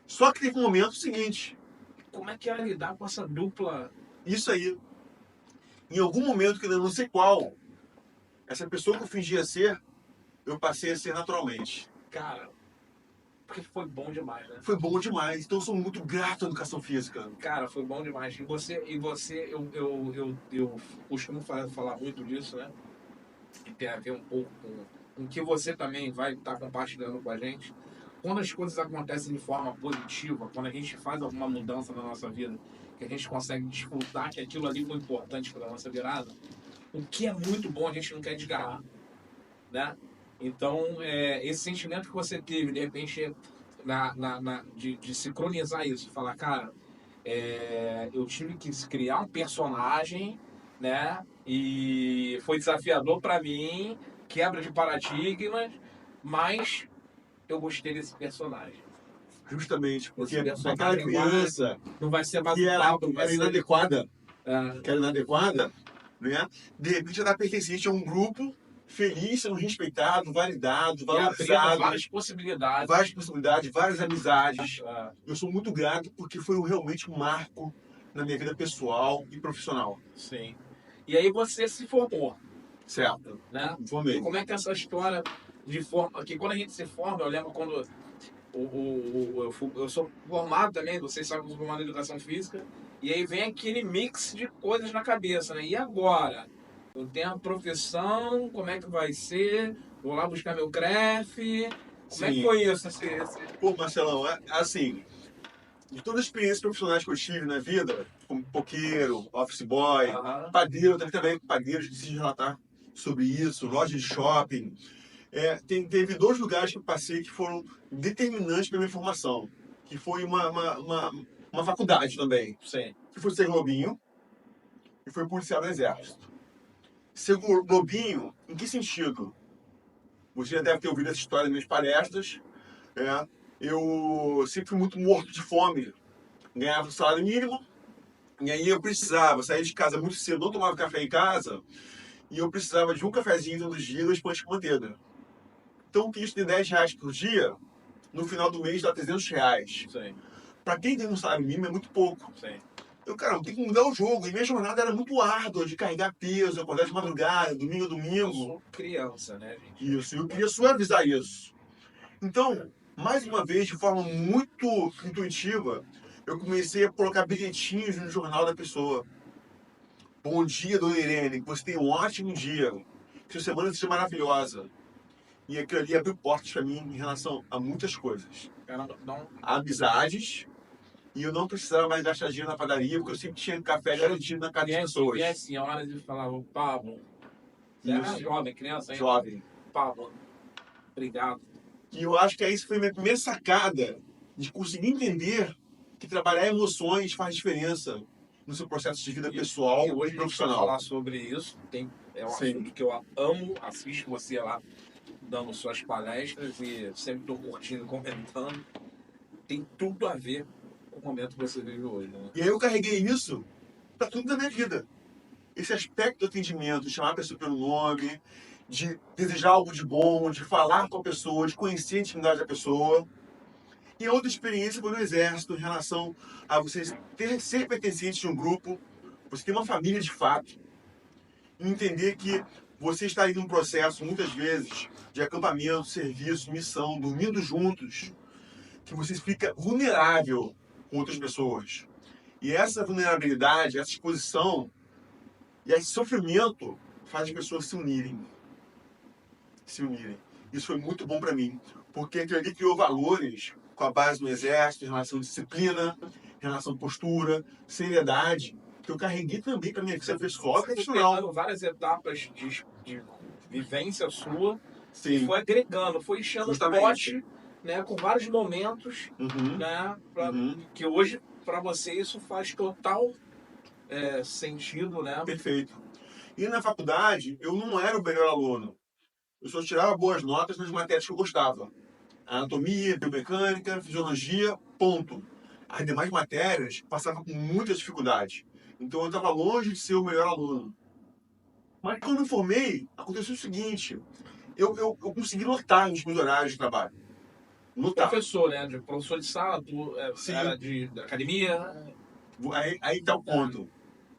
Só que teve um momento seguinte. Como é que era lidar com essa dupla? Isso aí. Em algum momento, que eu não sei qual, essa pessoa que eu fingia ser, eu passei a ser naturalmente. Cara, porque foi bom demais, né? Foi bom demais. Então eu sou muito grato à educação física. Cara, foi bom demais. E você eu costumo falar muito disso, né? E tem a ver um pouco com o que você também vai estar compartilhando com a gente. Quando as coisas acontecem de forma positiva, quando a gente faz alguma mudança na nossa vida, que a gente consegue desfrutar que aquilo ali foi importante para a nossa virada, o que é muito bom a gente não quer desgarrar, né? Então, esse sentimento que você teve, de repente, de sincronizar isso, falar, cara, eu tive que criar um personagem, né? E foi desafiador para mim, quebra de paradigmas, mas eu gostei desse personagem. Justamente, porque aquela criança não vai ser que era inadequada, né? De repente ela pertencia a um grupo feliz, sendo respeitado, validado, valorizado. Várias possibilidades. Várias amizades. Eu sou muito grato porque foi realmente um marco na minha vida pessoal e profissional. Sim. E aí você se formou. Certo. Né? Formei. Como é que essa história que quando a gente se forma, eu lembro quando eu sou formado também, vocês sabem que eu sou formado em educação física, e aí vem aquele mix de coisas na cabeça, né? E agora? Eu tenho a profissão, como é que vai ser? Vou lá buscar meu CREF. Como é que Sim. foi isso? Pô, Marcelão, assim, de todas as experiências profissionais que eu tive na vida, como poqueiro, office boy, Aham. padeiro, eu também com padeiros, decidi relatar sobre isso, loja de shopping. Teve dois lugares que eu passei que foram determinantes para minha formação, que foi uma faculdade também, Sim. que foi ser Globinho e foi policial do Exército. Ser Globinho, em que sentido? Você já deve ter ouvido essa história nas minhas palestras. É, eu sempre fui muito morto de fome, ganhava o salário mínimo, e aí eu precisava sair de casa muito cedo, não tomava café em casa, e eu precisava de um cafezinho todos os dias, pães com manteiga. Então, isso de R$ 10 por dia, no final do mês dá R$ 300. Sim. Para quem tem um salário mínimo é muito pouco. Sim. Eu, cara, tem que mudar o jogo. E minha jornada era muito árdua, de carregar peso, acordar de madrugada, domingo a Eu domingo. sou criança, né, gente? Isso, eu queria suavizar isso. Então, mais uma vez, de forma muito intuitiva, eu comecei a colocar bilhetinhos no jornal da pessoa. Bom dia, dona Irene, que você tenha um ótimo dia. Que sua semana seja maravilhosa. E aquilo ali abriu portas para mim em relação a muitas coisas. Caramba, não. Amizades, e eu não precisava mais gastar dinheiro na padaria, porque eu sempre tinha café garantido na casa das pessoas. Vinha as senhoras e falavam, Pablo, você era Isso. jovem, criança, hein? Jovem. Pablo, obrigado. E eu acho que isso foi a minha primeira sacada de conseguir entender que trabalhar emoções faz diferença no seu processo de vida pessoal E hoje e a gente vai profissional. falar sobre isso. É um Sim. assunto que eu amo. Assisto você lá dando suas palestras e sempre estou curtindo, comentando. Tem tudo a ver com o momento que você vive hoje, né? E aí eu carreguei isso para tudo na minha vida. Esse aspecto do atendimento, de chamar a pessoa pelo nome, de desejar algo de bom, de falar com a pessoa, de conhecer a intimidade da pessoa. E outra experiência foi no Exército, em relação a você ser pertencente de um grupo, você ter uma família de fato, e entender que você está em um processo, muitas vezes, de acampamento, serviço, missão, dormindo juntos, que você fica vulnerável com outras pessoas. E essa vulnerabilidade, essa exposição e esse sofrimento faz as pessoas se unirem. Se unirem. Isso foi muito bom para mim, porque aquilo ali criou valores com a base do Exército, em relação à disciplina, em relação à postura, seriedade, que eu carreguei também para minha vida pessoal e profissional. Pegando várias etapas de vivência sua, Sim. foi agregando, foi enchendo o pote, né, com vários momentos, né, que hoje, para você, isso faz total sentido, né? Perfeito. E na faculdade, eu não era o melhor aluno. Eu só tirava boas notas nas matérias que eu gostava. Anatomia, biomecânica, fisiologia, ponto. As demais matérias passava com muita dificuldade. Então eu estava longe de ser o melhor aluno. Mas quando eu me formei, aconteceu o seguinte: eu consegui lotar nos meus horários de trabalho. Lotar. Professor, né? Professor de sala, tu era de academia. Aí está o ponto,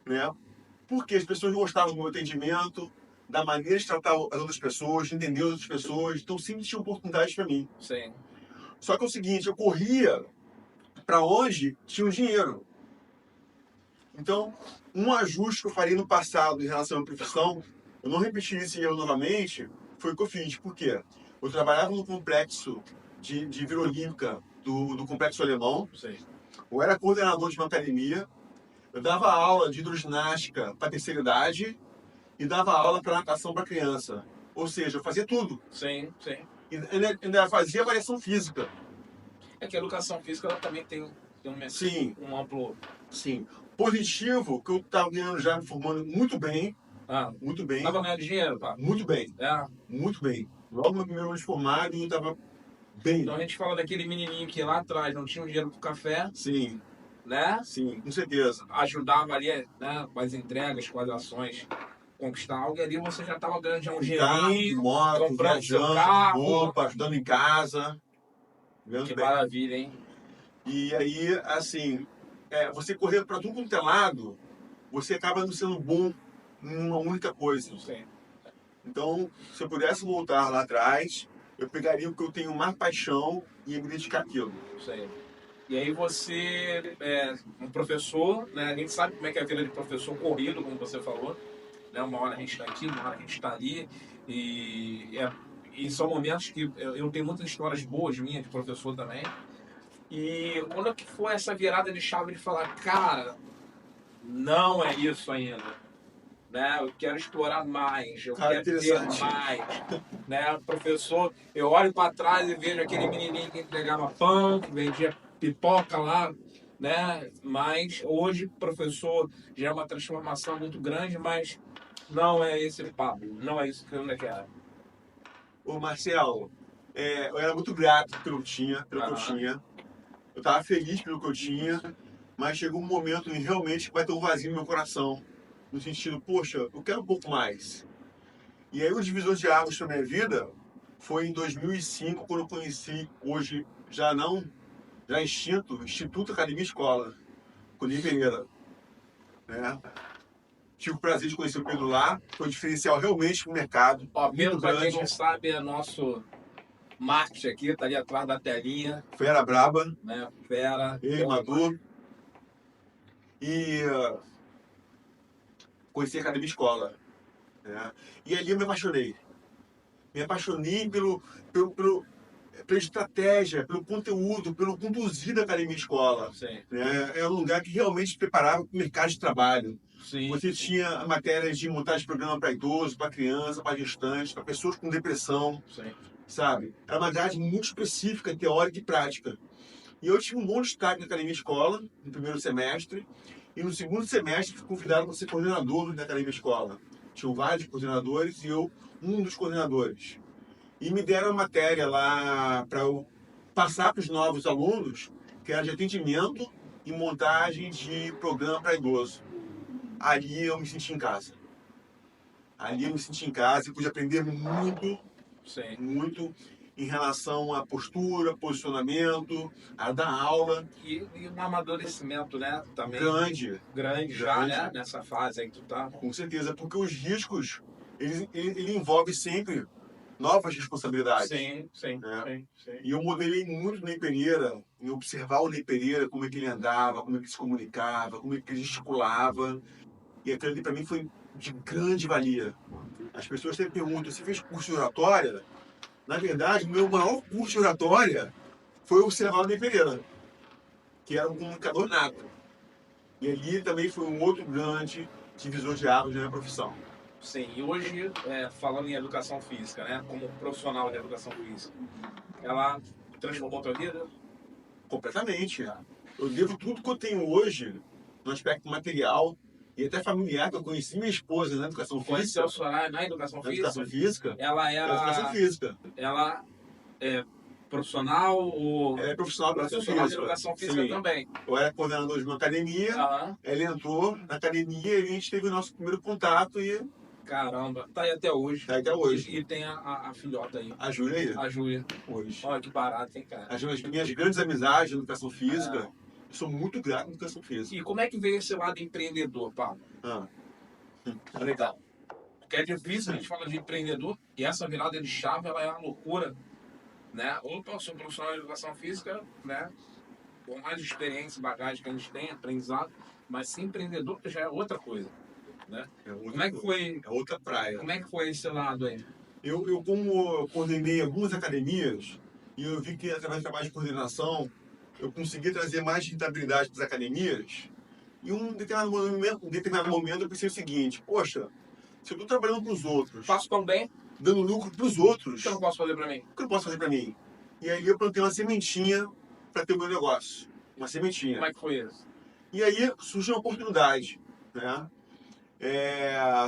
né? Porque as pessoas gostavam do meu atendimento, da maneira de tratar as outras pessoas, de entender as outras pessoas, então sempre tinha oportunidades para mim. Sim. Só que é o seguinte, eu corria para onde tinha o dinheiro. Então, um ajuste que eu faria no passado em relação à minha profissão, eu não repeti esse erro novamente, foi o que eu fiz. Por quê? Eu trabalhava no complexo de Vila Olímpica do Complexo Alemão. Sim. Eu era coordenador de uma academia. Eu dava aula de hidroginástica para terceira idade e dava aula para natação para criança. Ou seja, eu fazia tudo. Sim, sim. E ainda fazia avaliação física. É que a educação física ela também tem Sim. um amplo... Sim. Positivo, que eu estava ganhando já, me formando muito bem. Muito bem. Tava ganhando dinheiro, pá? Muito bem. Muito bem. Logo no meu primeiro ano de formado, eu estava bem. Então a gente fala daquele menininho que lá atrás não tinha um dinheiro pro café. Sim. Né? Sim, com certeza. Ajudava ali, né, com as entregas, com as ações, conquistar algo, e ali você já estava ganhando já um dinheirinho, moto, comprando seu viajando, carro. roupa, ajudando em casa. Que maravilha, hein? E aí, assim, você correndo para tudo quanto é lado, você acaba não sendo bom em uma única coisa. Sim. Então, se eu pudesse voltar lá atrás, eu pegaria o que eu tenho mais paixão e ia me dedicar àquilo. Isso aí. E aí você é um professor, né? A gente sabe como é que é a vida de professor corrido, como você falou, né? Uma hora a gente está aqui, uma hora a gente está ali. E, e são momentos que eu tenho muitas histórias boas minhas de professor também. E quando é que foi essa virada de chave de falar, cara, não é isso ainda, né? Eu quero explorar mais, eu Cara, quero ter interessante. mais, né? Professor, eu olho para trás e vejo aquele menininho que entregava pão, que vendia pipoca lá, né? Mas hoje, professor, já é uma transformação muito grande, mas não é esse papo, não é isso que eu quero. Ô, Marcelo, eu era muito grato pelo que eu Aham. tinha. Eu estava feliz pelo que eu tinha, mas chegou um momento em realmente que vai ter um vazio no meu coração. No sentido, poxa, eu quero um pouco mais. E aí o divisor de águas para minha vida foi em 2005, quando eu conheci, hoje já não, já extinto, Instituto Academia Escola, com Ney Pereira, né? Tive o prazer de conhecer o Pedro lá, foi um diferencial realmente no mercado, Ó, muito Pedro, para quem grande, não sabe, é nosso marketing aqui, tá ali atrás da telinha, fera braba, né? Fera, ele, bom demais. Madu, e conheci a Academia Escola, né? E ali eu me apaixonei. Me apaixonei pela estratégia, pelo conteúdo, pelo conduzir da Academia Escola. Sim, Né? É um lugar que realmente te preparava para o mercado de trabalho. sim, Você tinha matérias de montagem de programa para idoso, para criança, para gestante, para pessoas com depressão, sim. sabe? Era uma grade muito específica, teórica e prática. E eu tive um bom destaque na Academia Escola, no primeiro semestre, e no segundo semestre fui convidado para ser coordenador da Academia Escola. Tinham vários coordenadores e eu, um dos coordenadores. E me deram uma matéria lá para eu passar para os novos alunos, que era de atendimento e montagem de programa para idoso. Ali eu me senti em casa. Ali eu me senti em casa e pude aprender muito, Sim. muito em relação à postura, posicionamento, a dar aula. E um amadurecimento, né? Também Grande, grande já, né? grande, Nessa fase aí que tu tá. com certeza, porque os riscos, ele envolve sempre novas responsabilidades. Sim, sim, Né? sim, sim. E eu modelei muito o Ney Pereira, em observar o Ney Pereira, como é que ele andava, como é que ele se comunicava, como é que ele gesticulava. E aquilo ali para mim foi de grande valia. As pessoas sempre perguntam, você fez curso de oratória? Na verdade, o meu maior curso de oratória foi observar o Ney Pereira, que era um comunicador nato. E ali também foi um outro grande divisor de águas na minha profissão. Sim, e hoje, falando em educação física, né? Como profissional de educação física, ela transformou a tua vida? Completamente. Eu devo tudo que eu tenho hoje, no aspecto material e até familiar, que eu conheci minha esposa na educação Conheceu física. a Soraya na educação Na física? educação física, Ela ela é educação era. física. Ela é profissional ou Ela é profissional de educação profissional de física. educação física Sim. também? Eu era coordenador de uma academia, Aham. ela entrou na academia e a gente teve o nosso primeiro contato e Caramba, tá aí até hoje. tá aí até hoje. E tem a filhota aí, A Júlia aí, a Júlia. hoje. Olha que barato, hein, cara? As minhas grandes amizades de educação física, eu sou muito grato à educação física. E como é que veio esse lado empreendedor, Paulo? Ah, Legal. Porque é difícil a gente falar de empreendedor e essa virada de chave ela é uma loucura, né? Opa, eu sou profissional de educação física, né? Por mais experiência, bagagem que a gente tem, aprendizado, mas ser empreendedor já é outra coisa, né? Como é que foi? É outra praia. Como é que foi esse lado aí? Eu como coordenei algumas academias, e eu vi que através do trabalho de coordenação, eu consegui trazer mais rentabilidade para as academias. E um determinado momento eu pensei o seguinte, poxa, se eu estou trabalhando para os outros, Faço tão bem, dando lucro para os o outros, que eu não posso fazer pra mim? o que eu posso fazer para mim? E aí eu plantei uma sementinha para ter o meu negócio. Uma sementinha. Como é que foi isso? E aí surgiu uma oportunidade, né?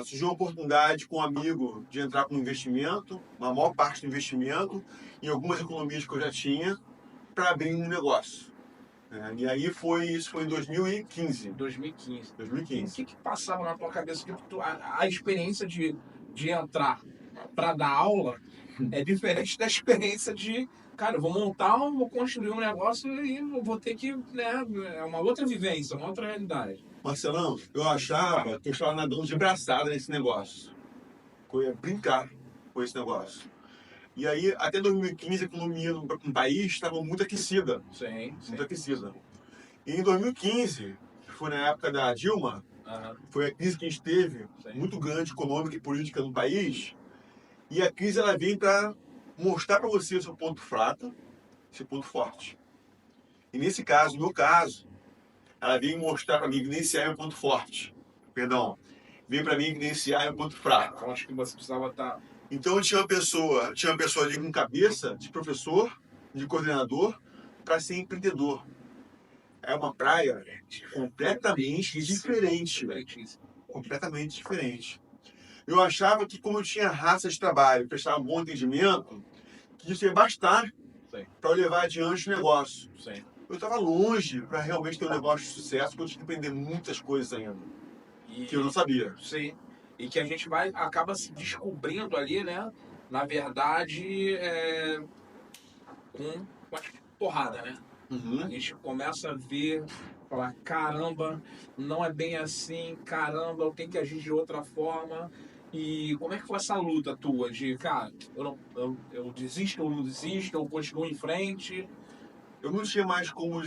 Surgiu uma oportunidade com um amigo de entrar com um investimento, uma maior parte do investimento, em algumas economias que eu já tinha, para abrir um negócio. E aí isso foi em 2015. 2015. O 2015. que passava na tua cabeça? Que a experiência de entrar para dar aula é diferente da experiência de, cara, eu vou montar, vou construir um negócio e eu vou ter que, né, é uma outra vivência, uma outra realidade. Marcelão, eu achava que eu estava nadando de braçada nesse negócio. Que eu ia brincar com esse negócio. E aí, até 2015, a economia no país estava muito aquecida. Sim, sim. Muito aquecida. E em 2015, que foi na época da Dilma, foi a crise que a gente teve, muito grande, econômica e política no país. E a crise ela vem para mostrar para você o seu ponto fraco, seu ponto forte. E nesse caso, no meu caso, ela veio mostrar para mim, evidenciar meu ponto forte. Perdão. Veio para mim evidenciar meu ponto fraco. Eu acho que você precisava estar... Então tinha uma pessoa ali com cabeça de professor, de coordenador, para ser empreendedor. É uma praia completamente diferente. Completamente diferente. Eu achava que, como eu tinha raça de trabalho, prestava um bom atendimento, que isso ia bastar para eu levar adiante o negócio. Sim. Eu estava longe para realmente ter um negócio de sucesso, porque eu tinha que aprender muitas coisas ainda, que eu não sabia. Sim. E que a gente acaba se descobrindo ali, né? Na verdade, com uma porrada, né? Uhum. A gente começa a ver, falar, caramba, não é bem assim, caramba, eu tenho que agir de outra forma. E como é que foi essa luta tua de, cara, eu desisto ou não desisto, eu continuo em frente? Eu não tinha mais como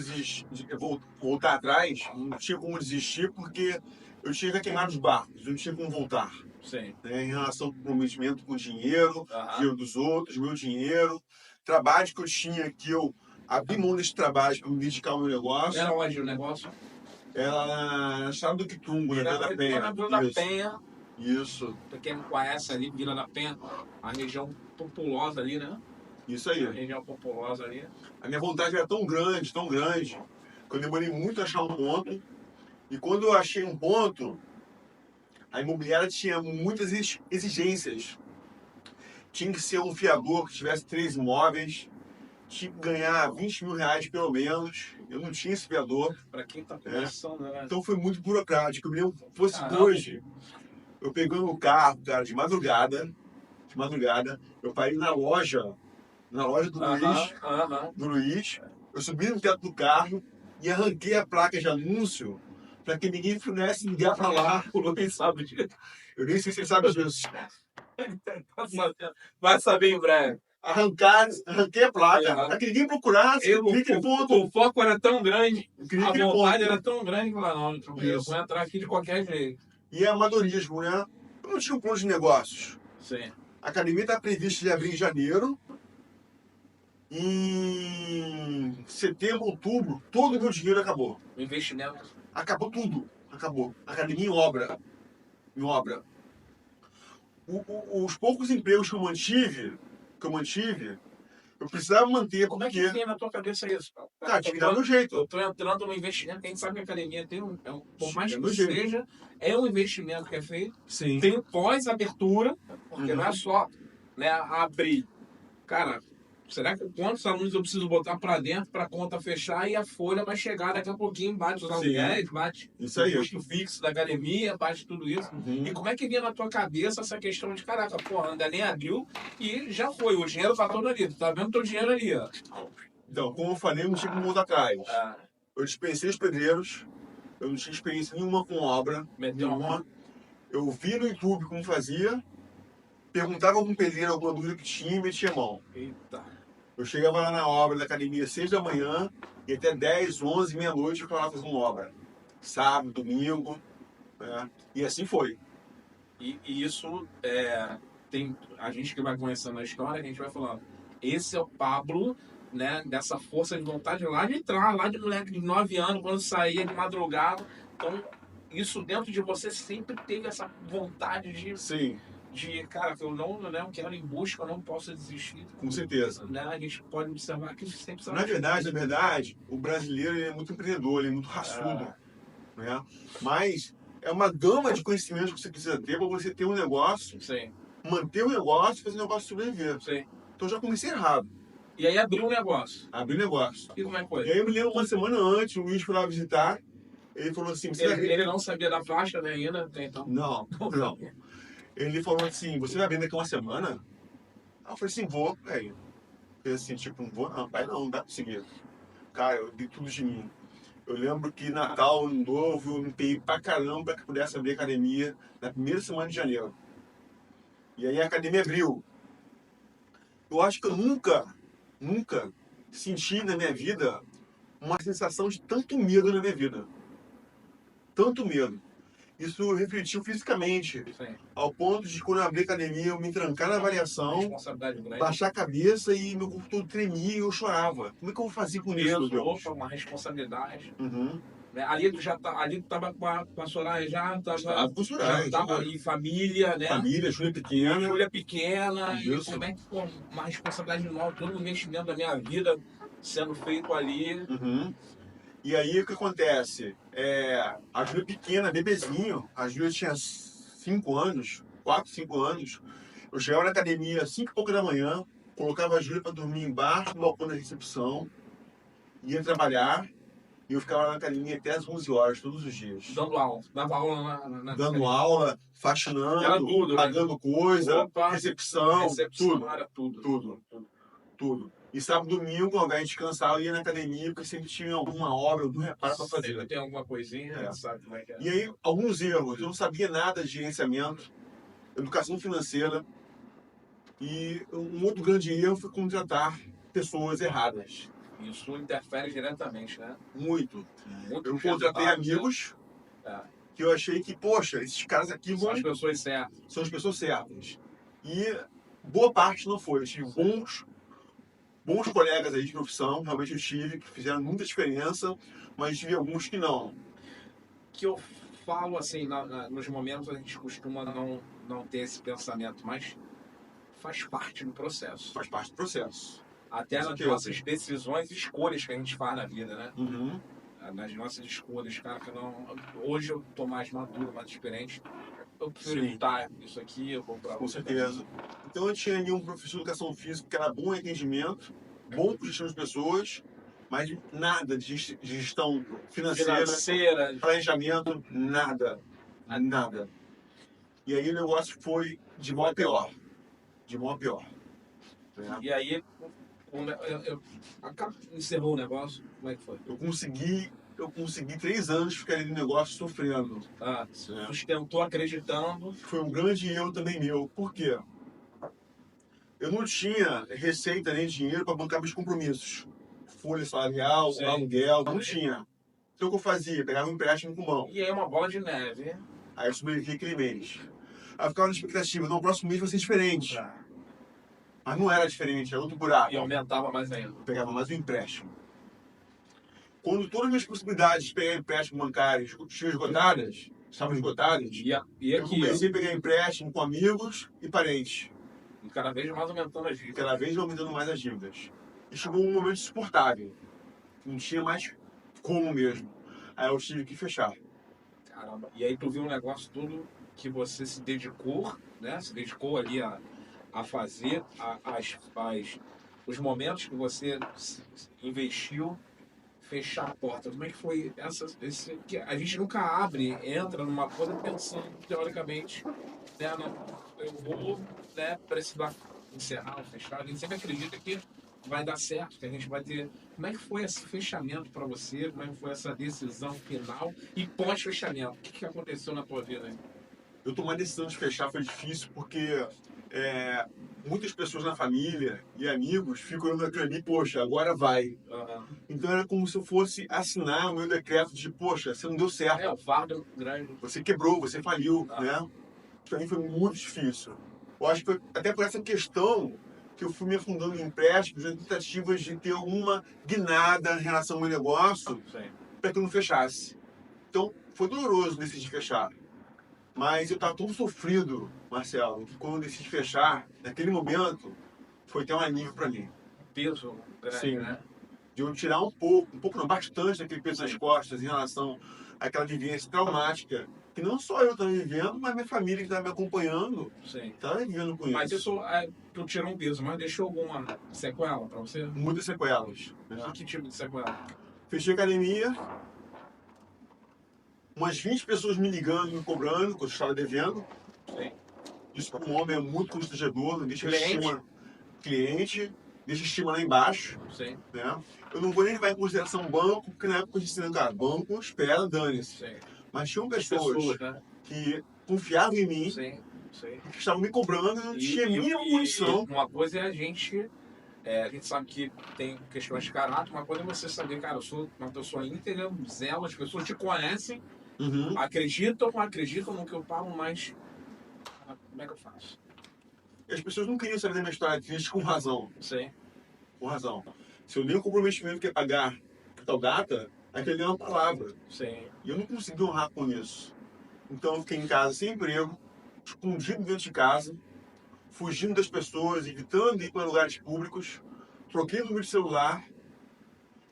voltar atrás, não tinha como desistir, porque eu tinha que queimar os barcos, eu não tinha como voltar. Sim. Né, em relação ao comprometimento com o dinheiro, dinheiro dos outros, meu dinheiro, trabalho que eu tinha, que eu abri mão desse trabalho para me dedicar ao meu negócio. Era onde o negócio? Era na Estrada do Quitungo, na Vila da Penha. Na Vila da Penha. Isso. Pra quem não conhece ali, Vila da Penha, a região populosa ali, né? Isso aí. A região populosa ali. A minha vontade era tão grande, que eu demorei muito a achar um ponto. E quando eu achei um ponto, a imobiliária tinha muitas exigências. Tinha que ser um fiador que tivesse 3 imóveis, tinha que ganhar 20 mil reais pelo menos. Eu não tinha esse fiador. Para quem tá começando, né? Então foi muito burocrático. Eu me lembro, fosse hoje, eu pegando o carro, cara, de madrugada, eu parei na loja do Luiz, eu subi no teto do carro e arranquei a placa de anúncio para que ninguém pudesse ligar para lá. O Luiz sabe disso. Eu nem sei se ele sabe disso. Vai saber em breve. Arranquei a placa, para que ninguém procurasse. O foco era tão grande, a vontade era tão grande que eu vou entrar aqui de qualquer jeito. E é amadorismo, né? Eu não tinha um plano de negócios. Sim. A academia está prevista de abrir em janeiro. Em setembro, outubro, todo o meu dinheiro acabou. O investimento? Acabou tudo. Acabou. Academia em obra. Em obra. Os poucos empregos que eu mantive, eu precisava manter. Como é que tem na tua cabeça isso? Tá, tinha que dar meu jeito. Eu tô entrando no investimento, quem sabe que a academia tem por mais que seja, é um investimento que é feito. Sim. Tem pós-abertura, porque não é só, né, abrir. Cara, será que quantos alunos eu preciso botar para dentro para a conta fechar e a folha vai chegar daqui a pouquinho, bate os aluguéis, bate isso aí, o custo fixo da academia, bate tudo isso. E como é que vinha na tua cabeça essa questão de, caraca, porra, ainda nem abriu e já foi, o dinheiro tá todo ali, tu tá vendo teu dinheiro ali, ó. Então, como eu falei, eu não tinha como voltar atrás. Eu dispensei os pedreiros, eu não tinha experiência nenhuma com obra, nenhuma. Eu vi no YouTube como fazia, perguntava com o pedreiro alguma dúvida que tinha e metia a mão. Eita. Eu chegava lá na obra da academia às 6 da manhã e até 10, 11, meia-noite eu ficava lá fazendo obra. Sábado, domingo, né? E assim foi. E isso, tem a gente que vai conhecendo a história, a gente vai falando, esse é o Pablo, né, dessa força de vontade lá de entrar, lá de moleque de 9 anos, quando saía de madrugada. Então, isso dentro de você sempre teve essa vontade de... Sim. De, cara, eu não quero ir em busca, eu não posso desistir. Com certeza. Né? A gente pode observar que isso sempre... Na verdade, o brasileiro ele é muito empreendedor, ele é muito raçudo. Né? Mas é uma gama de conhecimentos que você precisa ter para você ter um negócio, Sim. Manter o negócio e fazer o negócio sobreviver. Sim. Então eu já comecei errado. E aí abriu o negócio. Abri o negócio. E como é que foi? E aí eu me lembro uma semana antes, o Luiz foi lá visitar, ele falou assim... Ele não sabia da faixa, né, ainda? Então. Não. Ele falou assim, você vai vender daqui uma semana? Aí eu falei assim, vou, velho. Eu assim, tipo, não vou não, pai não dá pra seguir. Cara, eu dei tudo de mim. Eu lembro que Natal, Ano Novo, eu me empenhei pra caramba pra que pudesse abrir a academia na primeira semana de janeiro. E aí a academia abriu. Eu acho que eu nunca senti na minha vida uma sensação de tanto medo na minha vida. Tanto medo. Isso refletiu fisicamente, Sim. ao ponto de quando eu abri a academia, eu me trancar na avaliação, Responsabilidade grande. baixar a cabeça e meu corpo todo tremia e eu chorava. Como é que eu vou fazer com isso, meu Peso, Deus? opa, uma responsabilidade. Uhum. Né? Ali tu tava com a Soraya Estava com Soraya, já tava em família, né? família, Júlia pequena. Júlia pequena, e Isso. como é que foi uma responsabilidade nova, todo o investimento da minha vida sendo feito ali. Uhum. E aí o que acontece? A Júlia pequena, bebezinho, a Júlia tinha 5 anos, 4, 5 anos. Eu chegava na academia às 5 e pouco da manhã, colocava a Júlia para dormir embaixo do balcão da recepção, ia trabalhar e eu ficava lá na academia até às 11 horas, todos os dias. Dando aula, dava aula Dando aula, faxinando, Era tudo, né? pagando coisa, Opa, recepção, tudo. era tudo. Tudo. E sábado e domingo, ao invés de descansar, eu ia na academia, porque sempre tinha alguma obra, algum reparo para fazer. Tem alguma coisinha, É. sabe como é que é. E aí, alguns erros. Eu não sabia nada de gerenciamento, educação financeira. E um outro grande erro foi contratar pessoas erradas. Isso interfere diretamente, né? Muito. Muito Eu contratei amigos que eu achei que, poxa, esses caras aqui são as pessoas certas. São as pessoas certas. E boa parte não foi. Eu tive bons colegas aí de profissão, realmente eu tive, que fizeram muita diferença, mas tive alguns que não. Que eu falo assim, nos momentos a gente costuma não ter esse pensamento, mas faz parte do processo. Faz parte do processo. Até nas nossas decisões e escolhas que a gente faz na vida, né? Uhum. Nas nossas escolhas, cara, que não. Hoje eu tô mais maduro, mais diferente. Eu prefiro evitar isso aqui, eu vou pra. Com certeza. Então eu tinha ali um professor de educação física que era bom em atendimento, bom com gestão de pessoas, mas nada de gestão financeira, planejamento, nada. Nada. E aí o negócio foi de mal a pior. De mal a pior. E aí, encerrou o negócio, como é que foi? Eu consegui 3 anos ficar ali no negócio sofrendo. Sustentou acreditando. Foi um grande erro também meu. Por quê? Eu não tinha receita nem dinheiro para bancar meus compromissos. Folha salarial, aluguel, não tinha. Então o que eu fazia? Pegava um empréstimo com mão. E aí uma bola de neve. Aí eu sobrevivia aquele mês. Aí eu ficava na expectativa, no próximo mês vai ser diferente. Mas não era diferente, era outro buraco. E aumentava mais ainda. Eu pegava mais um empréstimo. Quando todas as minhas possibilidades de pegar empréstimo bancário estavam esgotadas, eu comecei a pegar empréstimo com amigos e parentes. E cada vez mais aumentando as dívidas. Cada vez aumentando mais as dívidas. E chegou um momento insuportável. Não tinha mais como mesmo. Aí eu tive que fechar. Caramba. E aí tu viu um negócio todo que você se dedicou, né? Se dedicou ali a fazer os momentos que você investiu, fechar a porta. Como é que foi que a gente nunca entra numa coisa pensando teoricamente, né? Eu vou, né, precisar encerrar ou fechar. A gente sempre acredita que vai dar certo, que a gente vai ter. Como é que foi esse fechamento para você? Como é que foi essa decisão final e pós-fechamento? O que aconteceu na tua vida aí? Eu tomar a decisão de fechar foi difícil porque muitas pessoas na família e amigos ficam olhando aquilo ali, poxa, agora vai. Então era como se eu fosse assinar o meu decreto de, poxa, você não deu certo. O fardo grande. Você quebrou, você faliu, né? Para mim foi muito difícil. Eu acho que foi até por essa questão que eu fui me afundando em empréstimos, em tentativas de ter alguma guinada em relação ao meu negócio para que eu não fechasse. Então foi doloroso decidir fechar. Mas eu estava tão sofrido, Marcelo, que quando eu decidi fechar, naquele momento, foi até um alívio para mim. Peso grande, né? De eu tirar um pouco não, bastante daquele peso nas costas em relação àquela vivência traumática, que não só eu estava vivendo, mas minha família que estava me acompanhando estava vivendo com isso. Mas isso, tu tirou um peso, mas deixou alguma sequela para você? Muitas sequelas. Que tipo de sequela? Fechei a academia, umas 20 pessoas me ligando, me cobrando, que eu estava devendo. Isso para um homem é muito constrangedor, não deixa cliente, deixa a estima lá embaixo. Né? Eu não vou nem levar em consideração banco, porque na época eu disse, cara, banco, espera, dane-se. Mas tinham pessoas que confiavam em mim Sei. Porque estavam me cobrando, eu não tinha a mínima condição. Uma coisa é a gente sabe que tem questões de caráter, uma coisa é você saber, cara, eu sou uma pessoa íntegra, zelo, as pessoas te conhecem, Uhum. acreditam no que eu falo, mas como é que eu faço? E as pessoas não queriam saber da minha história triste com razão. Sei. Com razão. Se eu dei um comprometimento que é pagar por tal data, aquele é uma palavra. Sei. E eu não consegui honrar com isso. Então eu fiquei em casa sem emprego, escondido dentro de casa, fugindo das pessoas, evitando ir para lugares públicos, troquei o número de celular,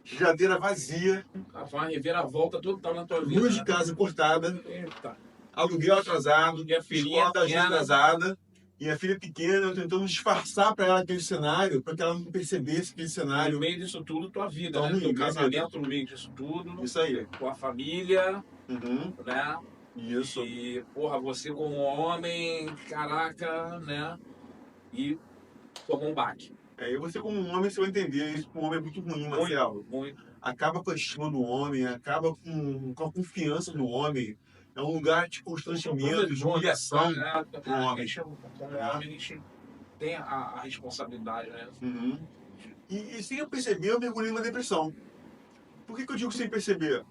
geladeira vazia, Foi uma reviravolta total na tua vida. luz de casa cortada, Eita. aluguel atrasado, E a filhinha escola da gente pequena. atrasada, e a filha pequena, eu tentando disfarçar para ela aquele cenário, para que ela não percebesse aquele No cenário. meio disso tudo, tua vida, Então, né? no Teu meio, casamento, no meio disso tudo, Isso aí. tua família, Uhum. né? Isso. E, porra, você como homem, caraca, né? E tomou um baque. E você como um homem, você vai entender, isso para um homem é muito ruim, Marcelo. Muito. Acaba com a estima do homem, acaba com a confiança no homem. É um lugar de constrangimento, de humilhação pro homem. Como homem, a gente tem a responsabilidade, né? Uhum. E sem eu perceber, eu mergulhei numa depressão. Por que eu digo sem perceber?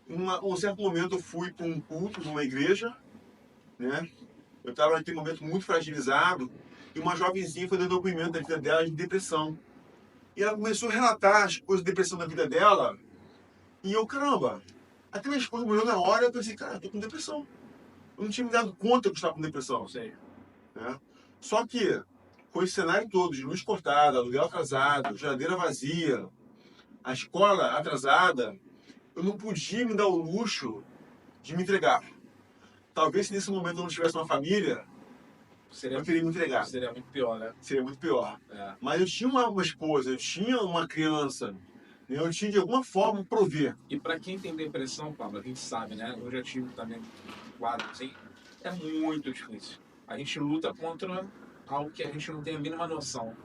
Um certo momento eu fui para um culto numa igreja, né? Eu estava naquele momento muito fragilizado e uma jovenzinha foi dando depoimento da vida dela de depressão. E ela começou a relatar as coisas de depressão da vida dela. E eu, caramba, até minha esposa morreu na hora, eu pensei, cara, eu tô com depressão. Eu não tinha me dado conta que eu estava com depressão. Sei. Né? Só que, com esse cenário todo, de luz cortada, aluguel atrasado, geladeira vazia, a escola atrasada, eu não podia me dar o luxo de me entregar. Talvez se nesse momento eu não tivesse uma família, eu teria me entregado. Seria muito pior, né? Seria muito pior. É. Mas eu tinha uma esposa, eu tinha uma criança, né? Eu tinha de alguma forma prover. E para quem tem depressão, Pablo, a gente sabe, né? Eu já tive também quadro assim. É muito difícil. A gente luta contra algo que a gente não tem a mínima noção.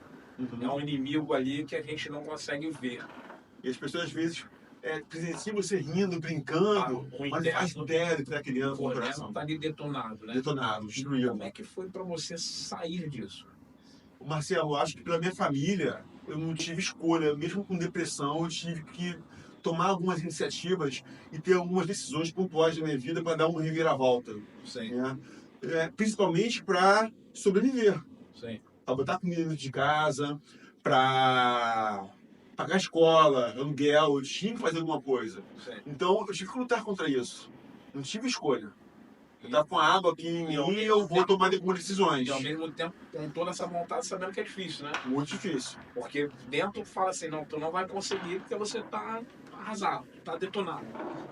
É um inimigo ali que a gente não consegue ver. E as pessoas às vezes presenciam você rindo, brincando, mas faz ideia para a criança no coração. Tá ali detonado, né? Detonado, destruído. Como é que foi para você sair disso? Marcelo, eu acho que pela minha família eu não tive escolha. Mesmo com depressão, eu tive que tomar algumas iniciativas e ter algumas decisões pontuais da minha vida para dar uma reviravolta. Sim. Né? Principalmente para sobreviver. Sim. Para botar comida dentro de casa, para pagar a escola, aluguel, eu tinha que fazer alguma coisa. Sim. Então eu tive que lutar contra isso. Não tive escolha. Eu estava com a água aqui em mim e eu vou tomar algumas decisões. E ao mesmo tempo, com toda essa vontade, sabendo que é difícil, né? Muito difícil. Porque dentro fala assim, não, tu não vai conseguir porque você tá arrasado, tá detonado.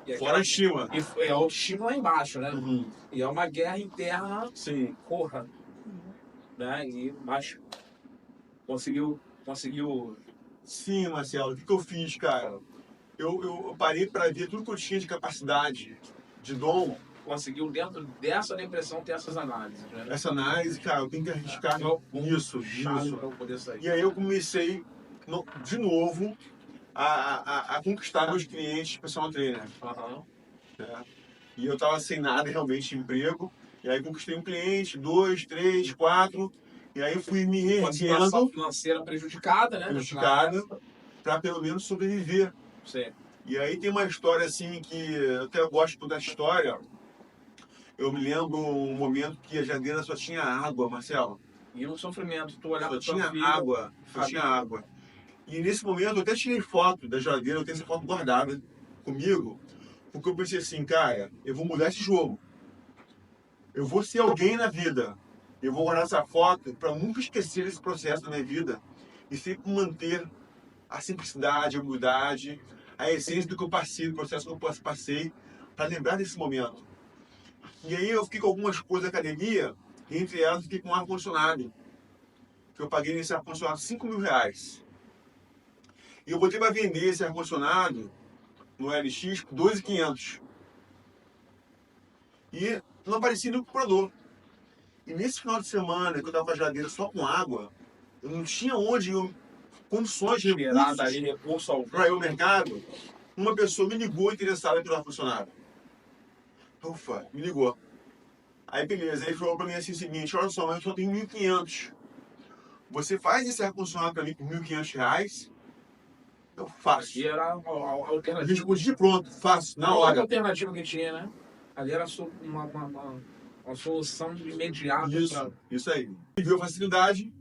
E fora a estima. E é autoestima lá embaixo, né? Uhum. E é uma guerra interna. Sim. Porra. Né? Mas conseguiu. Sim, Marcelo. O que eu fiz, cara? Eu parei para ver tudo que eu tinha de capacidade, de dom. Conseguiu, dentro dessa depressão, ter essas análises, né? Essa análise, cara, eu tenho que arriscar nisso. E aí eu comecei, de novo, a conquistar meus clientes personal trainer. Uhum. Né? E eu tava sem nada realmente de emprego. E aí conquistei um cliente, 2, 3, 4. E aí fui me Uma reerguendo. situação financeira prejudicada, né? Prejudicada, para pelo menos sobreviver. Sim. E aí tem uma história assim que eu até gosto da história. Eu me lembro um momento que a geladeira só tinha água, Marcelo. E um sofrimento, tu olhava Só tinha água, só tinha água. E nesse momento eu até tirei foto da geladeira, eu tenho essa foto guardada comigo, porque eu pensei assim, cara, eu vou mudar esse jogo. Eu vou ser alguém na vida. Eu vou guardar essa foto para nunca esquecer esse processo da minha vida e sempre manter a simplicidade, a humildade, a essência do que eu passei, do processo que eu passei, para lembrar desse momento. E aí eu fiquei com algumas coisas da academia, e entre elas fiquei com um ar-condicionado, que eu paguei nesse ar-condicionado R$5.000. E eu botei para vender esse ar-condicionado no LX por R$2.500. E não aparecia no comprador. E nesse final de semana, que eu estava com a geladeira só com água, eu não tinha condições de recurso para ir ao mercado. Uma pessoa me ligou interessada pelo ar-condicionado. Ufa, me ligou. Aí beleza, aí falou pra mim assim o seguinte, olha só, mas eu só tenho 1.500. Você faz esse ar-condicionado pra mim por R$ 1.500? Eu faço. E era a Eu alternativa. respondi de pronto, faço, na A única hora. alternativa que tinha, né? Ali era uma solução imediata. Isso aí. Ele viu a facilidade,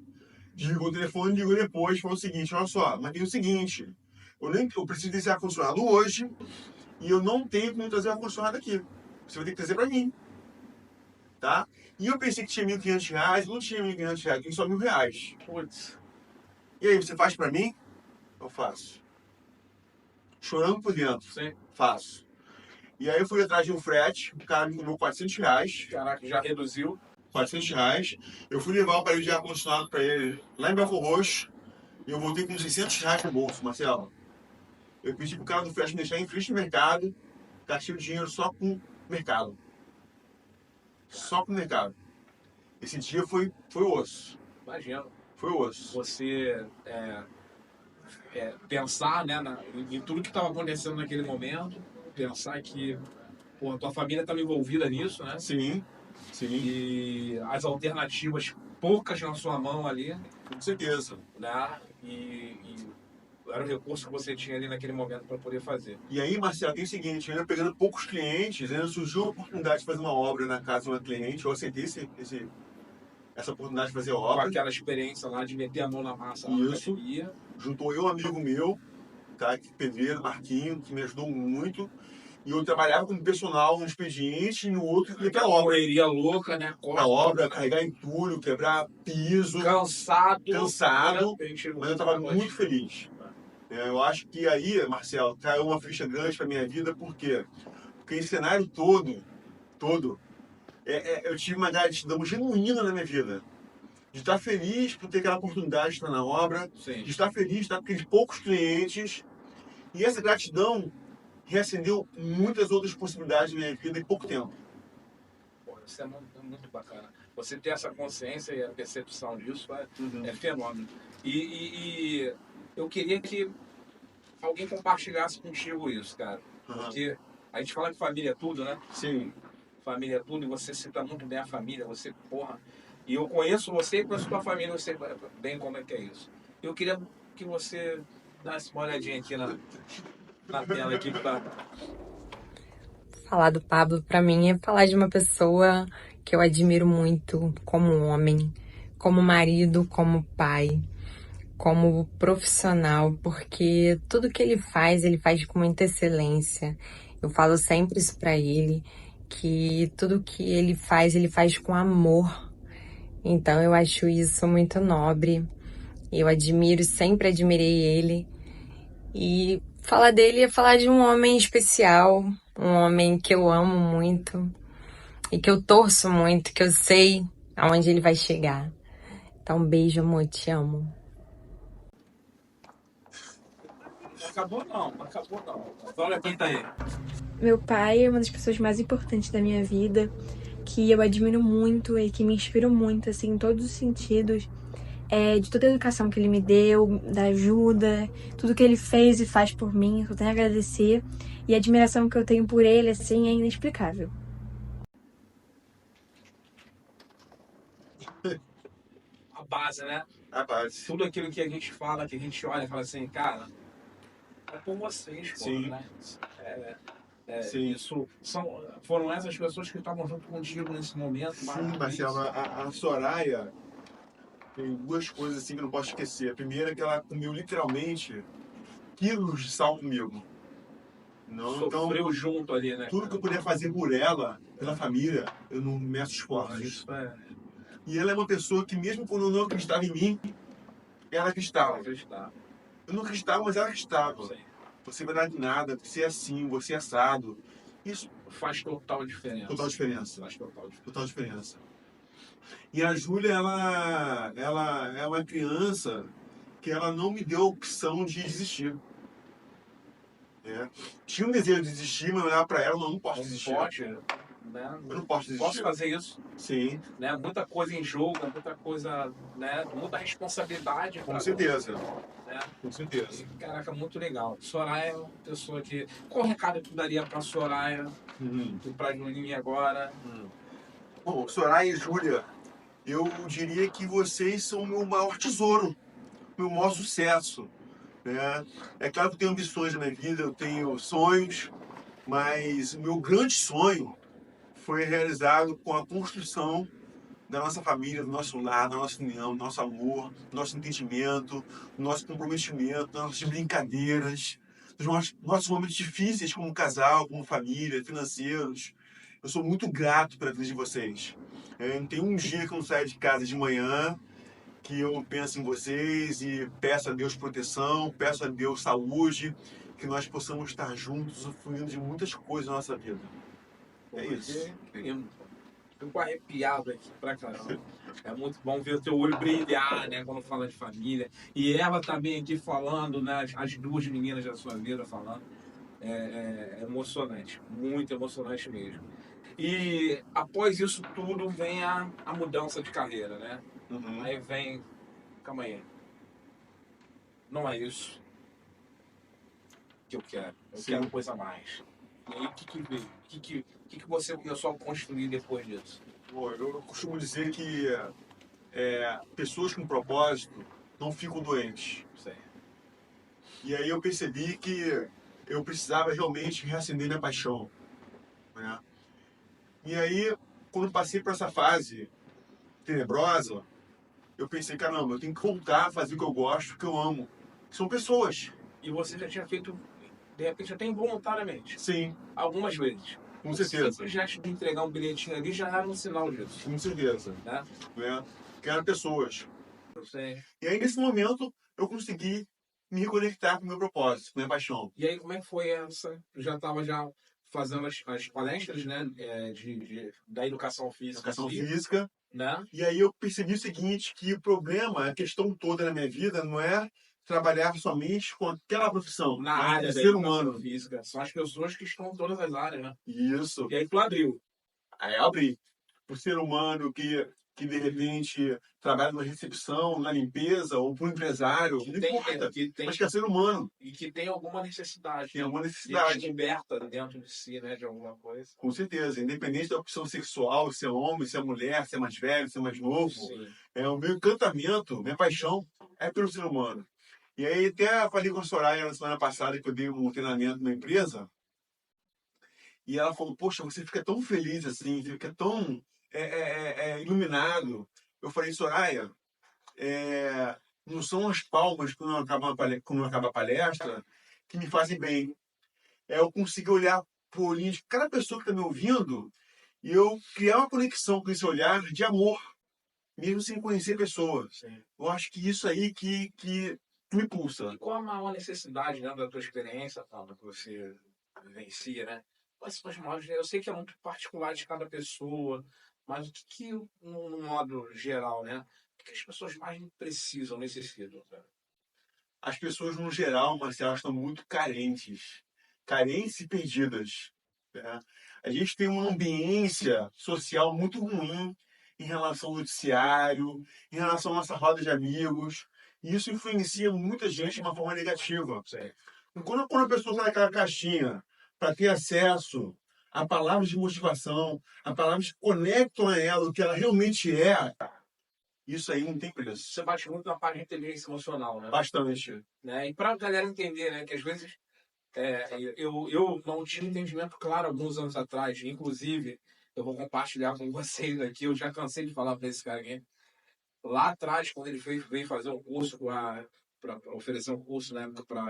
desligou o telefone, ligou depois, falou o seguinte, olha só, mas tem o seguinte, eu preciso desse ar-condicionado hoje e eu não tenho como trazer ar-condicionado aqui. Você vai ter que trazer pra mim. Tá? E eu pensei que tinha R$ 1.500, não tinha R$ 1.500, tem só R$ 1.000. Putz. E aí, você faz pra mim? Eu faço. Chorando por dentro. Sim. Faço. E aí eu fui atrás de um frete, o cara me cobrou R$ 400. Caraca, já reduziu. R$ 400. Eu fui levar o aparelho de ar-condicionado pra ele lá em Belfort Roxo e eu voltei com R$ 600 no bolso, Marcelo. Eu pedi pro cara do frete me deixar em frente ao mercado, gastei o dinheiro só com o mercado. Só com o mercado. Esse dia foi osso. Imagina. Foi osso. Você pensar, né, em tudo que estava acontecendo naquele momento, pensar que a tua família estava envolvida nisso, né? Sim, sim. E as alternativas poucas na sua mão ali, Com certeza. né? E era o recurso que você tinha ali naquele momento para poder fazer. E aí, Marcelo, tem o seguinte, ainda pegando poucos clientes, ainda surgiu a oportunidade de fazer uma obra na casa de uma cliente, eu aceitei essa oportunidade de fazer Com obra. aquela experiência lá de meter a mão na massa. Isso. Juntou eu, um amigo meu, tá, pedreiro, Marquinho, que me ajudou muito. E eu trabalhava como personal no expediente e no outro ia pra obra. Correria louca, né? Pra obra, carregar entulho, quebrar piso. Cansado. Mas eu tava muito feliz. Eu acho que aí, Marcelo, caiu uma ficha grande pra minha vida, por quê? Porque esse cenário todo, eu tive uma gratidão genuína na minha vida. De estar feliz por ter aquela oportunidade de estar na obra, Sim. de estar feliz de estar com aqueles poucos clientes. E essa gratidão reacendeu muitas outras possibilidades na minha vida em pouco tempo. Pô, isso é muito bacana. Você ter essa consciência e a percepção disso é fenômeno. E eu queria que alguém compartilhasse contigo isso, cara. Porque a gente fala que família é tudo, né? Sim. Família é tudo, e você cita muito bem a família, você, E eu conheço você e conheço tua família, você bem como é que é isso. Eu queria que você desse uma olhadinha aqui na tela aqui pra... Falar do Pablo, pra mim, é falar de uma pessoa que eu admiro muito como homem, como marido, como pai, como profissional, porque tudo que ele faz com muita excelência. Eu falo sempre isso pra ele, que tudo que ele faz com amor. Então eu acho isso muito nobre. Eu admiro, sempre admirei ele. E falar dele é falar de um homem especial, um homem que eu amo muito e que eu torço muito, que eu sei aonde ele vai chegar. Então, um beijo, amor, te amo. Acabou não. Olha quem tá aí. Meu pai é uma das pessoas mais importantes da minha vida, que eu admiro muito e que me inspirou muito, assim, em todos os sentidos. De toda a educação que ele me deu, da ajuda, tudo que ele fez e faz por mim, eu tenho a agradecer. E a admiração que eu tenho por ele, assim, é inexplicável. A base, né? A base. Tudo aquilo que a gente fala, que a gente olha e fala assim, cara, é por vocês, pô, Sim. né? Sim. Foram essas pessoas que estavam junto contigo nesse momento. Sim, Marcelo, a Soraya tem duas coisas assim que eu não posso esquecer. A primeira é que ela comeu literalmente quilos de sal comigo. Sofreu junto ali, né? Tudo que eu puder fazer por ela, pela família, eu não meço esforços. Isso E ela é uma pessoa que mesmo quando eu não acreditava em mim, ela acreditava. Eu não acreditava, mas ela acreditava. Sim. Você vai dar de nada, você é assim, você é assado. Isso faz total diferença. Total diferença. E a Júlia, ela é uma criança que ela não me deu a opção de desistir. Tinha um desejo de desistir, mas eu olhava pra ela, não posso desistir. Né? Eu não posso desistir. Posso fazer isso. Sim. Né? Muita coisa em jogo, muita coisa, né? Muita responsabilidade. Com certeza. Né? Com certeza. E, caraca, muito legal. Soraya é uma pessoa que... Qual o recado que tu daria pra Soraya e pra Julinha agora? Bom, Soraya e Júlia, eu diria que vocês são o meu maior tesouro, meu maior sucesso, né? É claro que eu tenho ambições na minha vida, eu tenho sonhos, mas o meu grande sonho foi realizado com a construção da nossa família, do nosso lar, da nossa união, do nosso amor, do nosso entendimento, do nosso comprometimento, das nossas brincadeiras, dos nossos momentos difíceis como casal, como família, financeiros. Eu sou muito grato pela vida de vocês. Não tem um dia que eu não saio de casa de manhã que eu penso em vocês e peço a Deus proteção, peço a Deus saúde, que nós possamos estar juntos, usufruindo de muitas coisas na nossa vida. É isso. Que lindo. Fico arrepiado aqui pra caramba. É muito bom ver o teu olho brilhar, né, quando fala de família. E ela também aqui falando, né, as duas meninas da sua vida falando. É emocionante, muito emocionante mesmo. E após isso tudo vem a mudança de carreira, né? Uhum. Aí vem, calma aí, não é isso que eu quero. Eu Sim. quero coisa a mais. E aí o que veio? O que você começou a construir depois disso? Bom, eu costumo dizer que pessoas com propósito não ficam doentes. Sei. E aí eu percebi que eu precisava realmente reacender minha paixão, né? E aí, quando passei por essa fase tenebrosa, eu pensei, caramba, eu tenho que voltar a fazer o que eu gosto, o que eu amo, que são pessoas. E você já tinha feito, de repente, até involuntariamente, Sim, algumas vezes. com certeza. Sempre gesto de entregar um bilhetinho ali já era um sinal disso, Com certeza, né? né? Que eram pessoas. Eu sei. E aí, nesse momento, eu consegui me reconectar com o meu propósito, com a minha paixão. E aí, como é que foi essa? Eu já estava já fazendo as palestras, né, da educação física. Educação em si, física. né? E aí eu percebi o seguinte, que o problema, a questão toda na minha vida não é trabalhar somente com aquela profissão, Na mas área com o da ser educação humano. física. São as pessoas que estão em todas as áreas, né? Isso. E aí tu abriu. Aí eu abri. O ser humano que de repente trabalha na recepção, na limpeza, ou para um empresário, Que não tem, importa, que tem, mas que é ser humano, e que tem alguma necessidade. tem alguma De necessidade. descoberta dentro de si, né? De alguma coisa. Com certeza, independente da opção sexual, se é homem, se é mulher, se é mais velho, se é mais novo, Sim. o meu encantamento, minha paixão é pelo ser humano. E aí até falei com a Soraya na semana passada que eu dei um treinamento numa empresa, e ela falou, poxa, você fica tão feliz assim, você fica tão iluminado. Eu falei, Soraya, não são as palmas quando acaba a palestra que me fazem bem. É eu conseguir olhar pro olhinho de cada pessoa que está me ouvindo e eu criar uma conexão com esse olhar de amor, mesmo sem conhecer a pessoa. Sim. Eu acho que isso aí que me pulsa. E qual a maior necessidade, né, da tua experiência, Paulo, que você vivencia, né? Quais são as maiores? Eu sei que é muito particular de cada pessoa, mas o que no modo geral, né? O que as pessoas mais precisam, necessitam, cara? As pessoas, no geral, Marcelo, estão muito carentes. Carentes e perdidas, né? A gente tem uma ambiência social muito ruim em relação ao noticiário, em relação à nossa roda de amigos. E isso influencia muita gente de uma forma negativa. Sei. Quando a pessoa está naquela caixinha para ter acesso a palavras de motivação, a palavras que conectam a ela o que ela realmente é, isso aí não tem preço. Você bate muito na parte de inteligência emocional, né? Bastante. Né? E para a galera entender, né, que às vezes eu não tinha entendimento claro alguns anos atrás. Inclusive, eu vou compartilhar com vocês aqui. Eu já cansei de falar para esse cara aqui. Lá atrás, quando ele veio fazer um curso para oferecer um curso, né,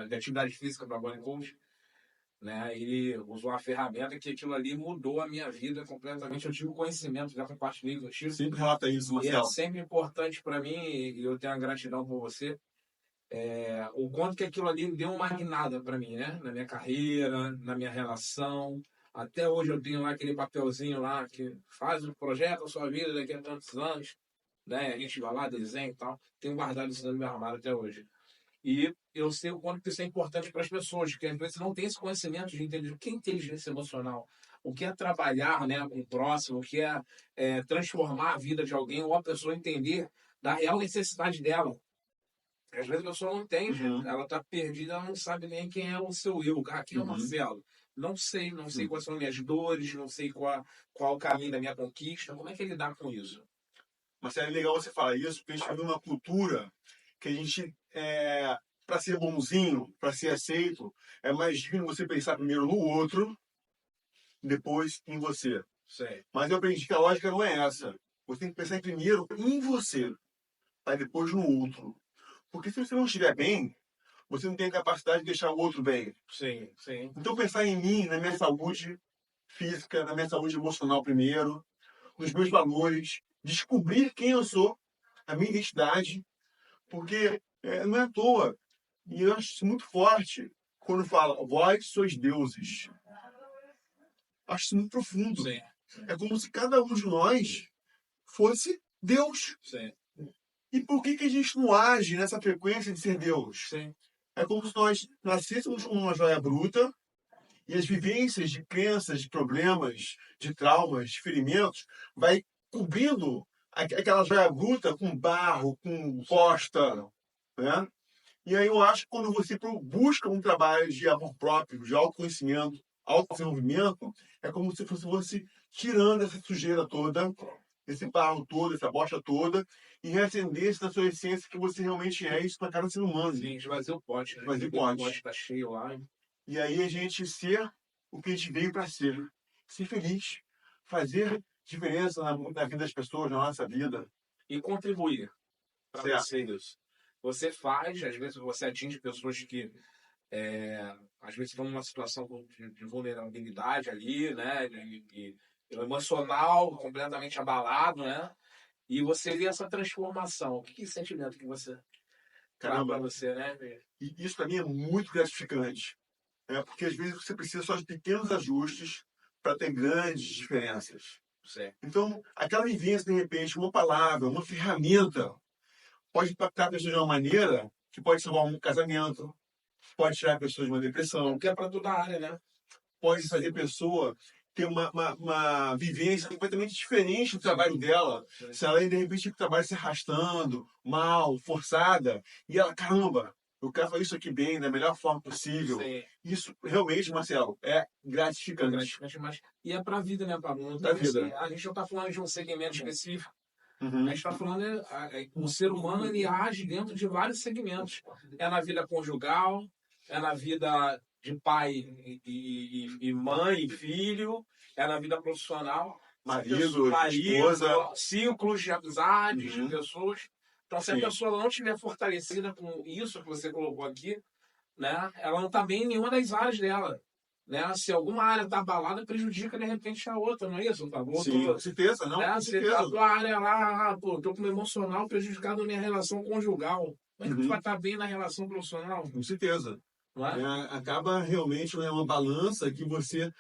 de atividade física para Body Coach, né, ele usou uma ferramenta que aquilo ali mudou a minha vida completamente. Eu tive o conhecimento, já compartilhei contigo. Sempre relata isso, E é Marcelo. sempre importante para mim, e eu tenho a gratidão por você, o quanto que aquilo ali deu uma guinada para mim, né? Na minha carreira, na minha relação. Até hoje eu tenho lá aquele papelzinho lá que faz o projeto da sua vida daqui a tantos anos, né? A gente vai lá, desenha e tal. Tenho guardado isso no meu armário até hoje. E eu sei o quanto que isso é importante para as pessoas, que às vezes não tem esse conhecimento de entender o que é inteligência emocional, o que é trabalhar, né, com o próximo, o que é transformar a vida de alguém ou a pessoa entender da real necessidade dela. Às vezes a pessoa não entende, Uhum. ela está perdida, ela não sabe nem quem é o seu eu, quem é o Marcelo. não sei quais são minhas dores, não sei qual o caminho da minha conquista. Como é que ele lidar com isso? Mas é legal você falar isso, porque a gente vive numa cultura que a gente, para ser bonzinho, para ser aceito, é mais digno você pensar primeiro no outro, depois em você. Sei. Mas eu aprendi que a lógica não é essa. Você tem que pensar primeiro em você, para depois no outro. Porque se você não estiver bem, você não tem a capacidade de deixar o outro bem. Sim, sim. Então pensar em mim, na minha saúde física, na minha saúde emocional primeiro, nos meus valores, descobrir quem eu sou, a minha identidade, porque não é à toa. E eu acho isso muito forte quando fala, vós sois deuses. Acho isso muito profundo. Sim, É como se cada um de nós fosse Deus. sim, E por que a gente não age nessa frequência de ser Deus? sim. É como se nós nascêssemos como uma joia bruta e as vivências de crenças, de problemas, de traumas, de ferimentos, vai cobrindo aquela joia bruta com barro, com costa, né? E aí eu acho que quando você busca um trabalho de amor próprio, de autoconhecimento, autodesenvolvimento, é como se fosse tirando essa sujeira toda, esse barro todo, essa bosta toda, e reacender-se na sua essência que você realmente é, isso para cada ser humano. Sim, esvaziar o pote, né? Esvaziar o O pote. pote tá cheio lá. E aí a gente ser o que a gente veio para ser. Ser feliz. Fazer diferença na vida das pessoas, na nossa vida. E contribuir para Certo. você isso. Você faz, às vezes você atinge pessoas que às vezes estão numa situação de vulnerabilidade ali, né? E emocional, completamente abalado, né? E você vê essa transformação. Que sentimento que você traz para você, né? E isso para mim é muito gratificante. Porque às vezes você precisa só de pequenos ajustes para ter grandes diferenças. Certo. Então, aquela vivência, de repente, uma palavra, uma ferramenta, pode impactar a pessoa de uma maneira que pode salvar um casamento, pode tirar a pessoa de uma depressão, Que é para toda a área, né? pode fazer a pessoa ter uma vivência completamente diferente do trabalho dela. Sim. Se ela, de repente, trabalha se arrastando, mal, forçada, e ela, caramba, eu quero fazer isso aqui bem, da melhor forma possível. Sim. Isso, realmente, Marcelo, é gratificante. Gratificante, mas e é para a vida, né, Pablo? Pra vida. Assim, a gente não está falando de um segmento específico. Uhum. A gente está falando, o ser humano ele age dentro de vários segmentos. É na vida conjugal, é na vida de pai e mãe e filho, é na vida profissional, Marido, esposa. ciclos de amizades, Uhum. de pessoas. Então, se a Sim. pessoa não estiver fortalecida com isso que você colocou aqui, né, ela não está bem em nenhuma das áreas dela. Né? Se alguma área está abalada, prejudica de repente a outra, não é isso? Tá bom? Sim, com certeza, não, com Se certeza. a tua área lá, tô com o emocional prejudicado na minha relação conjugal. Como é que tu vai estar bem na relação profissional? Com certeza. Não é? Acaba realmente uma balança que você,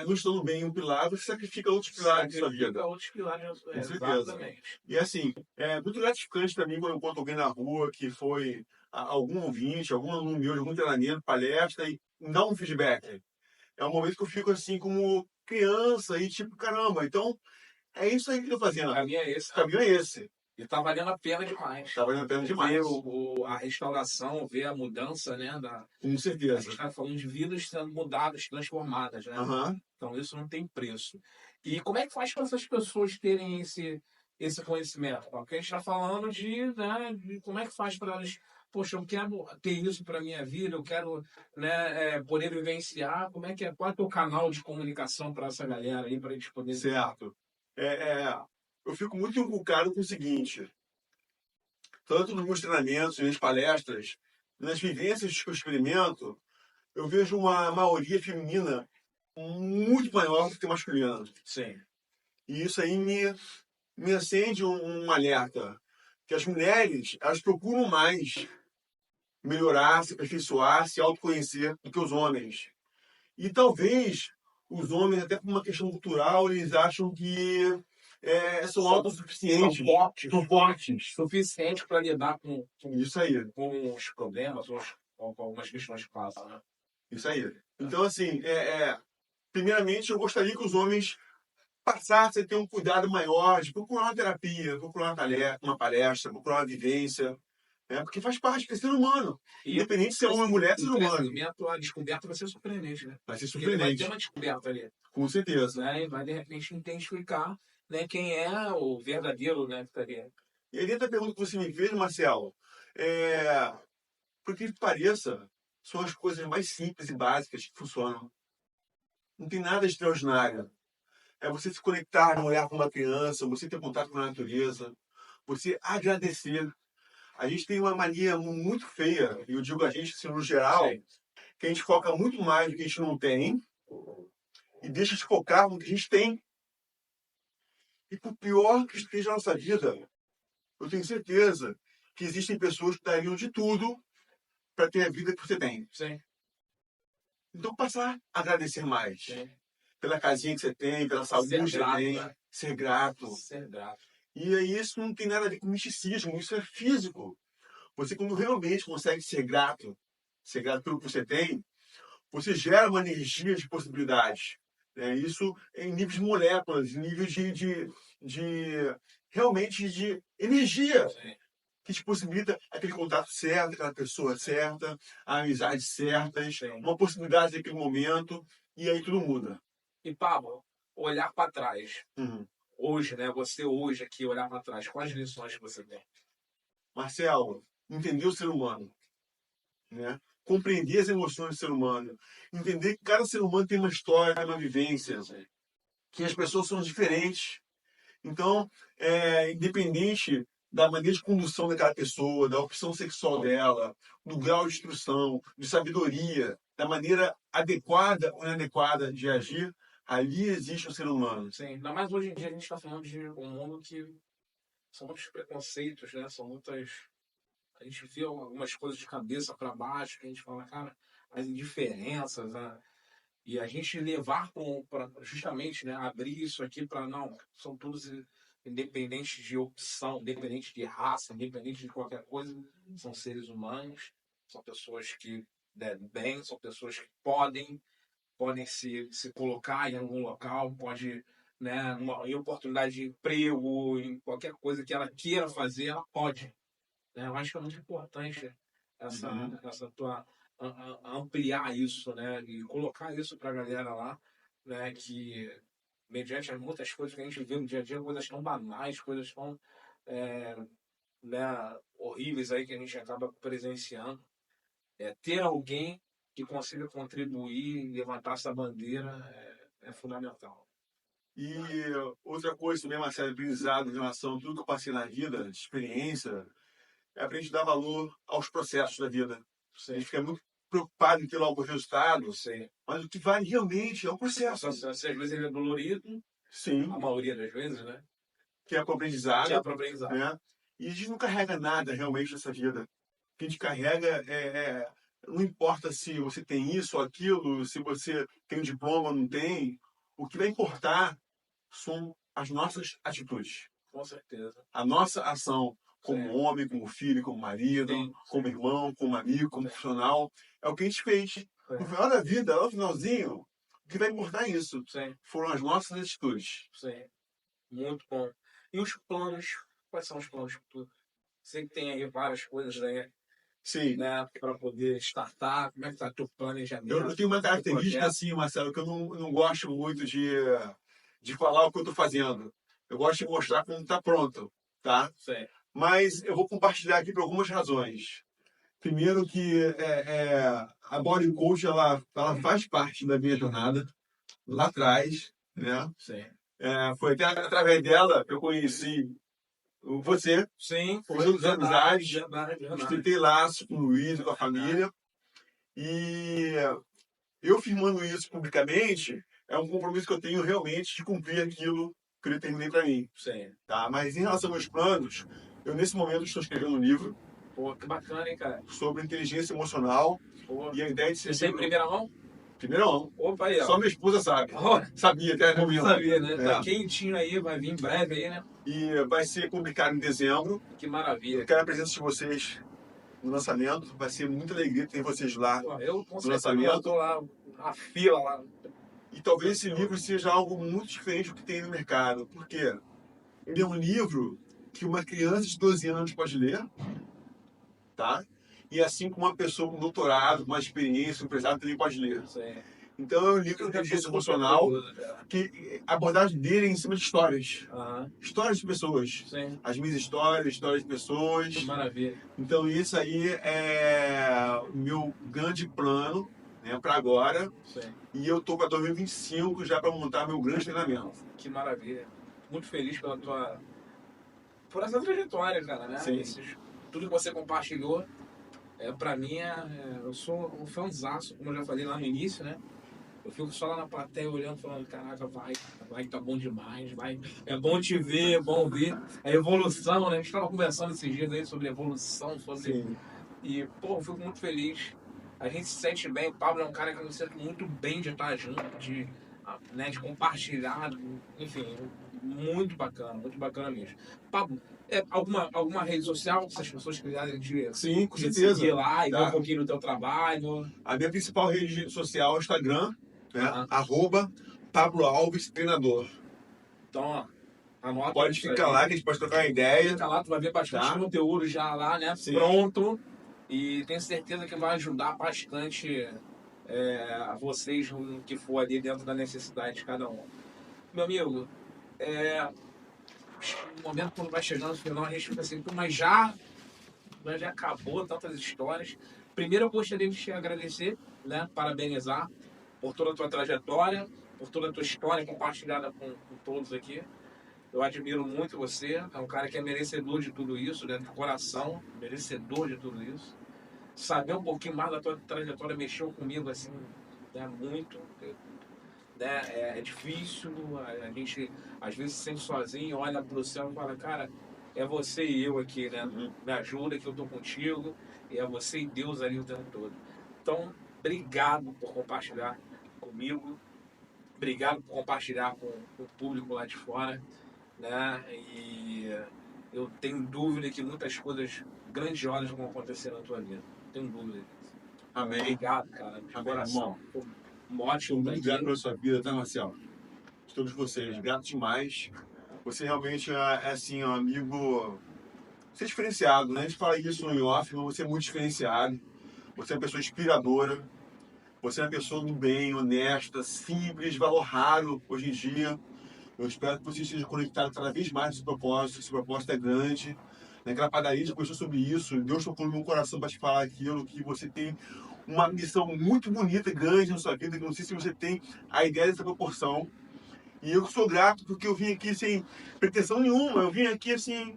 não estando bem em um pilar, você sacrifica outros pilares da sua vida. Outros pilares, Com certeza. exatamente. E assim, é muito gratificante para mim quando eu encontro alguém na rua que foi algum ouvinte, algum aluno meu de algum treinamento, palestra, e dá um feedback. É um momento que eu fico assim como criança e tipo, caramba, então é isso aí que eu tô fazendo. O caminho é esse. O caminho é esse. E tá valendo a pena demais. Tá valendo a pena demais. Ver a restauração, ver a mudança, né? Com A certeza. gente está falando de vidas sendo mudadas, transformadas, né? Aham. Então isso não tem preço. E como é que faz para essas pessoas terem esse conhecimento? Porque a gente está falando de como é que faz para elas, poxa, eu quero ter isso para minha vida, eu quero, né, poder vivenciar. Como é que é? Qual é o teu canal de comunicação para essa galera aí, para eles poderem... Certo. Eu fico muito inculcado com o seguinte, tanto nos meus treinamentos, nas minhas palestras, nas vivências que eu experimento, eu vejo uma maioria feminina muito maior do que masculina. Sim. E isso aí me acende um alerta, que as mulheres, elas procuram mais melhorar, se aperfeiçoar, se autoconhecer do que os homens. E talvez os homens, até por uma questão cultural, eles acham que são autossuficientes. São fortes. Suficiente para lidar com Isso aí. os problemas, com algumas questões que passam, né? Isso aí. Então, assim, primeiramente, eu gostaria que os homens passassem a ter um cuidado maior de procurar uma terapia, procurar uma palestra, procurar uma vivência, Porque faz parte, é ser humano. E Independente se é homem ou mulher, é ser humano. a descoberta vai ser surpreendente, né? Vai ser Porque ele vai ter surpreendente, uma descoberta ali, com certeza. né? E vai, de repente, identificar, né, quem é o verdadeiro, né, que tá ali. E aí, dentro da pergunta que você me fez, Marcelo, por que pareça, são as coisas mais simples e básicas que funcionam. Não tem nada extraordinário. É você se conectar, olhar com uma criança, você ter contato com a natureza, você agradecer. A gente tem uma mania muito feia, e eu digo a gente, assim, no geral, Sim. que a gente foca muito mais no que a gente não tem e deixa de focar no que a gente tem. E por pior que esteja a nossa vida, eu tenho certeza que existem pessoas que dariam de tudo para ter a vida que você tem. Sim. Então, passar a agradecer mais. Sim. Pela casinha que você tem, pela saúde que você grato, tem. né? Ser grato. Ser grato. E aí isso não tem nada a ver com misticismo, isso é físico. Você, quando realmente consegue ser grato pelo que você tem, você gera uma energia de possibilidades. Isso em níveis de moléculas, em níveis realmente de energia. Sim. Que te possibilita aquele contato certo, aquela pessoa certa, a amizade certa, Sim. uma possibilidade naquele momento, e aí tudo muda. E, Pablo, olhar para trás. Uhum. Hoje, né? Você hoje aqui, olhar para trás. Quais lições que você tem? Marcelo, entender o ser humano, né? Compreender as emoções do ser humano, entender que cada ser humano tem uma história, uma vivência, que as pessoas são diferentes. Então, independente da maneira de condução daquela pessoa, da opção sexual dela, do grau de instrução, de sabedoria, da maneira adequada ou inadequada de agir, ali existe o ser humano. Sim, ainda mais hoje em dia a gente está falando de um mundo que são muitos preconceitos, né? São muitas... A gente vê algumas coisas de cabeça para baixo, que a gente fala, cara, as indiferenças, né? E a gente levar para justamente, né, abrir isso aqui para, não, são todos independentes de opção, independente de raça, independente de qualquer coisa, são seres humanos, são pessoas que devem bem, são pessoas que podem se colocar em algum local, pode, né, em oportunidade de emprego, em qualquer coisa que ela queira fazer, ela pode. Né? Eu acho que é muito importante essa tua ampliar isso, né, e colocar isso para a galera lá, né, que mediante muitas coisas que a gente vê no dia a dia, coisas tão banais, coisas tão né, horríveis aí que a gente acaba presenciando, ter alguém que consiga contribuir e levantar essa bandeira é fundamental. E outra coisa também, Marcelo, aprendizado em relação a tudo que eu passei na vida, de experiência, é aprender a dar valor aos processos da vida. Sim. A gente fica muito preocupado em ter logo o resultado, Sim. mas o que vale realmente é o processo. Às vezes ele é dolorido, Sim, a maioria das vezes, né? que é para o aprendizado. Que é para aprendizado. Né? E a gente não carrega nada realmente nessa vida. O que a gente carrega não importa se você tem isso ou aquilo, se você tem um diploma ou não tem, o que vai importar são as nossas atitudes. Com certeza. A nossa ação como Sim. homem, como filho, como marido, Sim. como irmão, como amigo, como profissional, é o que a gente fez. Sim. No final da vida, lá no finalzinho, o que vai importar é isso. Sim. Foram as nossas atitudes. Sim. Muito bom. E os planos? Quais são os planos futuros? Sei que tem aí várias coisas aí, Sim. né, para poder startar. Como é que está o teu planejamento? Eu tenho uma característica assim, Marcelo, que eu não gosto muito de falar o que eu estou fazendo. Eu gosto de mostrar quando está pronto, tá? Sim. Mas eu vou compartilhar aqui por algumas razões. Primeiro que a Body Coach, ela faz parte da minha jornada lá atrás, né? Sim. Foi até através dela que eu conheci você. Sim, foi. Fiz outras amizades. Verdade. Estreitei laço com o Luiz, com a família. E eu firmando isso publicamente, é um compromisso que eu tenho realmente de cumprir aquilo que eu determinei para mim. Sim. Tá? Mas em relação aos meus planos, eu nesse momento estou escrevendo um livro. Pô, que bacana, hein, cara? Sobre inteligência emocional. Pô. E a ideia de ser... Você tem em primeira mão? Primeira mão. Opa, aí, ó. Só minha esposa sabe. Oh. Sabia até o momento. Sabia, né? Tá quentinho aí, vai vir em breve aí, né? E vai ser publicado em dezembro. Que maravilha. Eu quero a presença de vocês no lançamento. Vai ser muita alegria ter vocês lá. Pô, eu com no certeza lançamento. tô lá, na fila lá. E talvez esse livro seja algo muito diferente do que tem no mercado. Por quê? Ele é um livro que uma criança de 12 anos pode ler. tá? E assim como uma pessoa com doutorado, com uma experiência, um empresário também pode ler. Sim. Então é um livro de inteligência emocional que a abordagem dele é em cima de histórias. Aham. Histórias de pessoas. Sim. As minhas histórias, histórias de pessoas. Que maravilha. Então isso aí é o meu grande plano, né, para agora. Sim. E eu tô para 2025 já para montar meu grande treinamento. Que maravilha. Muito feliz por essa trajetória, cara, né? Sim. Tudo que você compartilhou, pra mim, eu sou um fãzaço, como eu já falei lá no início, né? Eu fico só lá na plateia olhando, falando, caraca, vai, tá bom demais, vai. É bom te ver, é bom ver. A evolução, né? A gente estava conversando esses dias aí sobre evolução, sobre... Sim. E, pô, eu fico muito feliz. A gente se sente bem. O Pablo é um cara que eu me sinto muito bem de estar junto, de compartilhar, enfim, muito bacana mesmo. Pablo, alguma rede social, se as pessoas quiserem Sim, com te certeza. seguir lá e ver Tá. um pouquinho do teu trabalho? A minha principal rede social é o Instagram, né? Aham. @Pablo Alves Treinador. Então, ó, anota. Pode isso ficar aí. lá que a gente pode trocar uma ideia. Fica lá, tu vai ver bastante Tá. conteúdo já lá, né? Sim. Pronto. E tenho certeza que vai ajudar bastante a vocês no que for ali dentro da necessidade de cada um. Meu amigo, o momento quando vai chegando no final, a gente fica assim, mas já acabou tantas histórias. Primeiro eu gostaria de te agradecer, né? Parabenizar por toda a tua trajetória, por toda a tua história compartilhada com todos aqui. Eu admiro muito você, é um cara que é merecedor de tudo isso, né? De coração, merecedor de tudo isso. Saber um pouquinho mais da tua trajetória mexeu comigo, assim, né? Muito. Né? É difícil, a gente às vezes se sente sozinho, olha pro céu e fala, cara, é você e eu aqui, né? Me ajuda que eu tô contigo, e é você e Deus ali o tempo todo. Então, obrigado por compartilhar comigo, obrigado por compartilhar com o público lá de fora, né? E eu tenho dúvida que muitas coisas grandiosas vão acontecer na tua vida. Tenho dúvida disso. Amém. Obrigado, cara, de Amém, coração. irmão. Um ótimo Muito dia. grato pela sua vida, tá, Marcelo? De todos vocês, grato demais. Você realmente é assim, um amigo. Você é diferenciado, né? A gente fala isso no off, mas você é muito diferenciado. Você é uma pessoa inspiradora. Você é uma pessoa do bem, honesta, simples, valor raro hoje em dia. Eu espero que você esteja conectado cada vez mais nesse propósito. Esse propósito é grande. Naquela padaria a gente conversou sobre isso. Deus tocou no meu coração para te falar aquilo, que você tem uma missão muito bonita e grande na sua vida, que não sei se você tem a ideia dessa proporção. E eu sou grato porque eu vim aqui sem pretensão nenhuma. Eu vim aqui assim,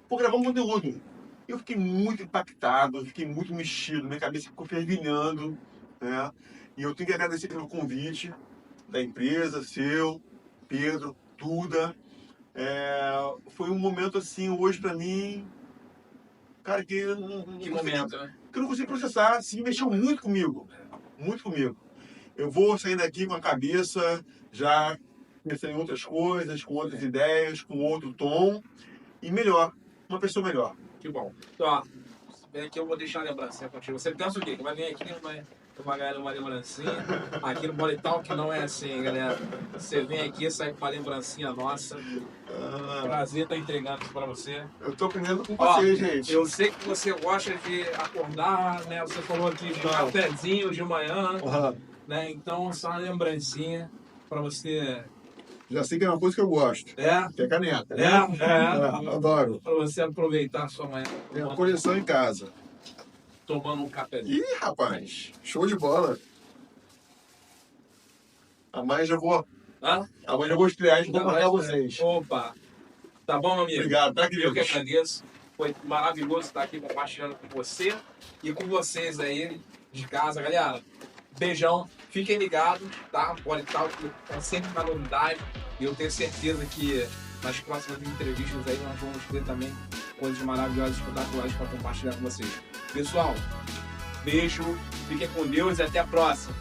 por gravar um conteúdo. Eu fiquei muito impactado, eu fiquei muito mexido, minha cabeça ficou fervilhando, né? E eu tenho que agradecer pelo convite da empresa, seu, Pedro, Duda. Foi um momento assim, hoje pra mim, cara, que eu Que momento, né? que eu não consigo processar, assim, mexeu muito comigo, muito comigo. Eu vou sair daqui com a cabeça já pensando em outras coisas, com outras ideias, com outro tom e melhor, uma pessoa melhor. Que bom. Então, ó, vem aqui, eu vou deixar a lembrancinha contigo. Você pensa o quê? Que vai vir aqui, vai ganhar uma lembrancinha. Aqui no Body Talk não é assim, galera. Você vem aqui, sai com uma lembrancinha nossa. Prazer estar entregando isso pra você. Eu tô aprendendo com Ó, vocês, gente. Eu sei que você gosta de acordar, né? Você falou aqui de cafezinho de manhã, né? Então, só uma lembrancinha pra você. Já sei que é uma coisa que eu gosto. Que é caneta. Né? Adoro. Pra você aproveitar a sua manhã. Tem uma coleção em casa. Tomando um cafezinho. Ih, rapaz, show de bola. Amanhã já vou estrear e vou marcar vocês. Opa! Tá bom, meu amigo? Obrigado, tá, Eu que queridos? agradeço. Foi maravilhoso estar aqui compartilhando com você e com vocês aí de casa, galera. Beijão, fiquem ligados, tá? Body Talk tá sempre uma novidade e eu tenho certeza que nas próximas entrevistas aí nós vamos ter também coisas maravilhosas, espetaculares para compartilhar com vocês. Pessoal, beijo, fiquem com Deus e até a próxima.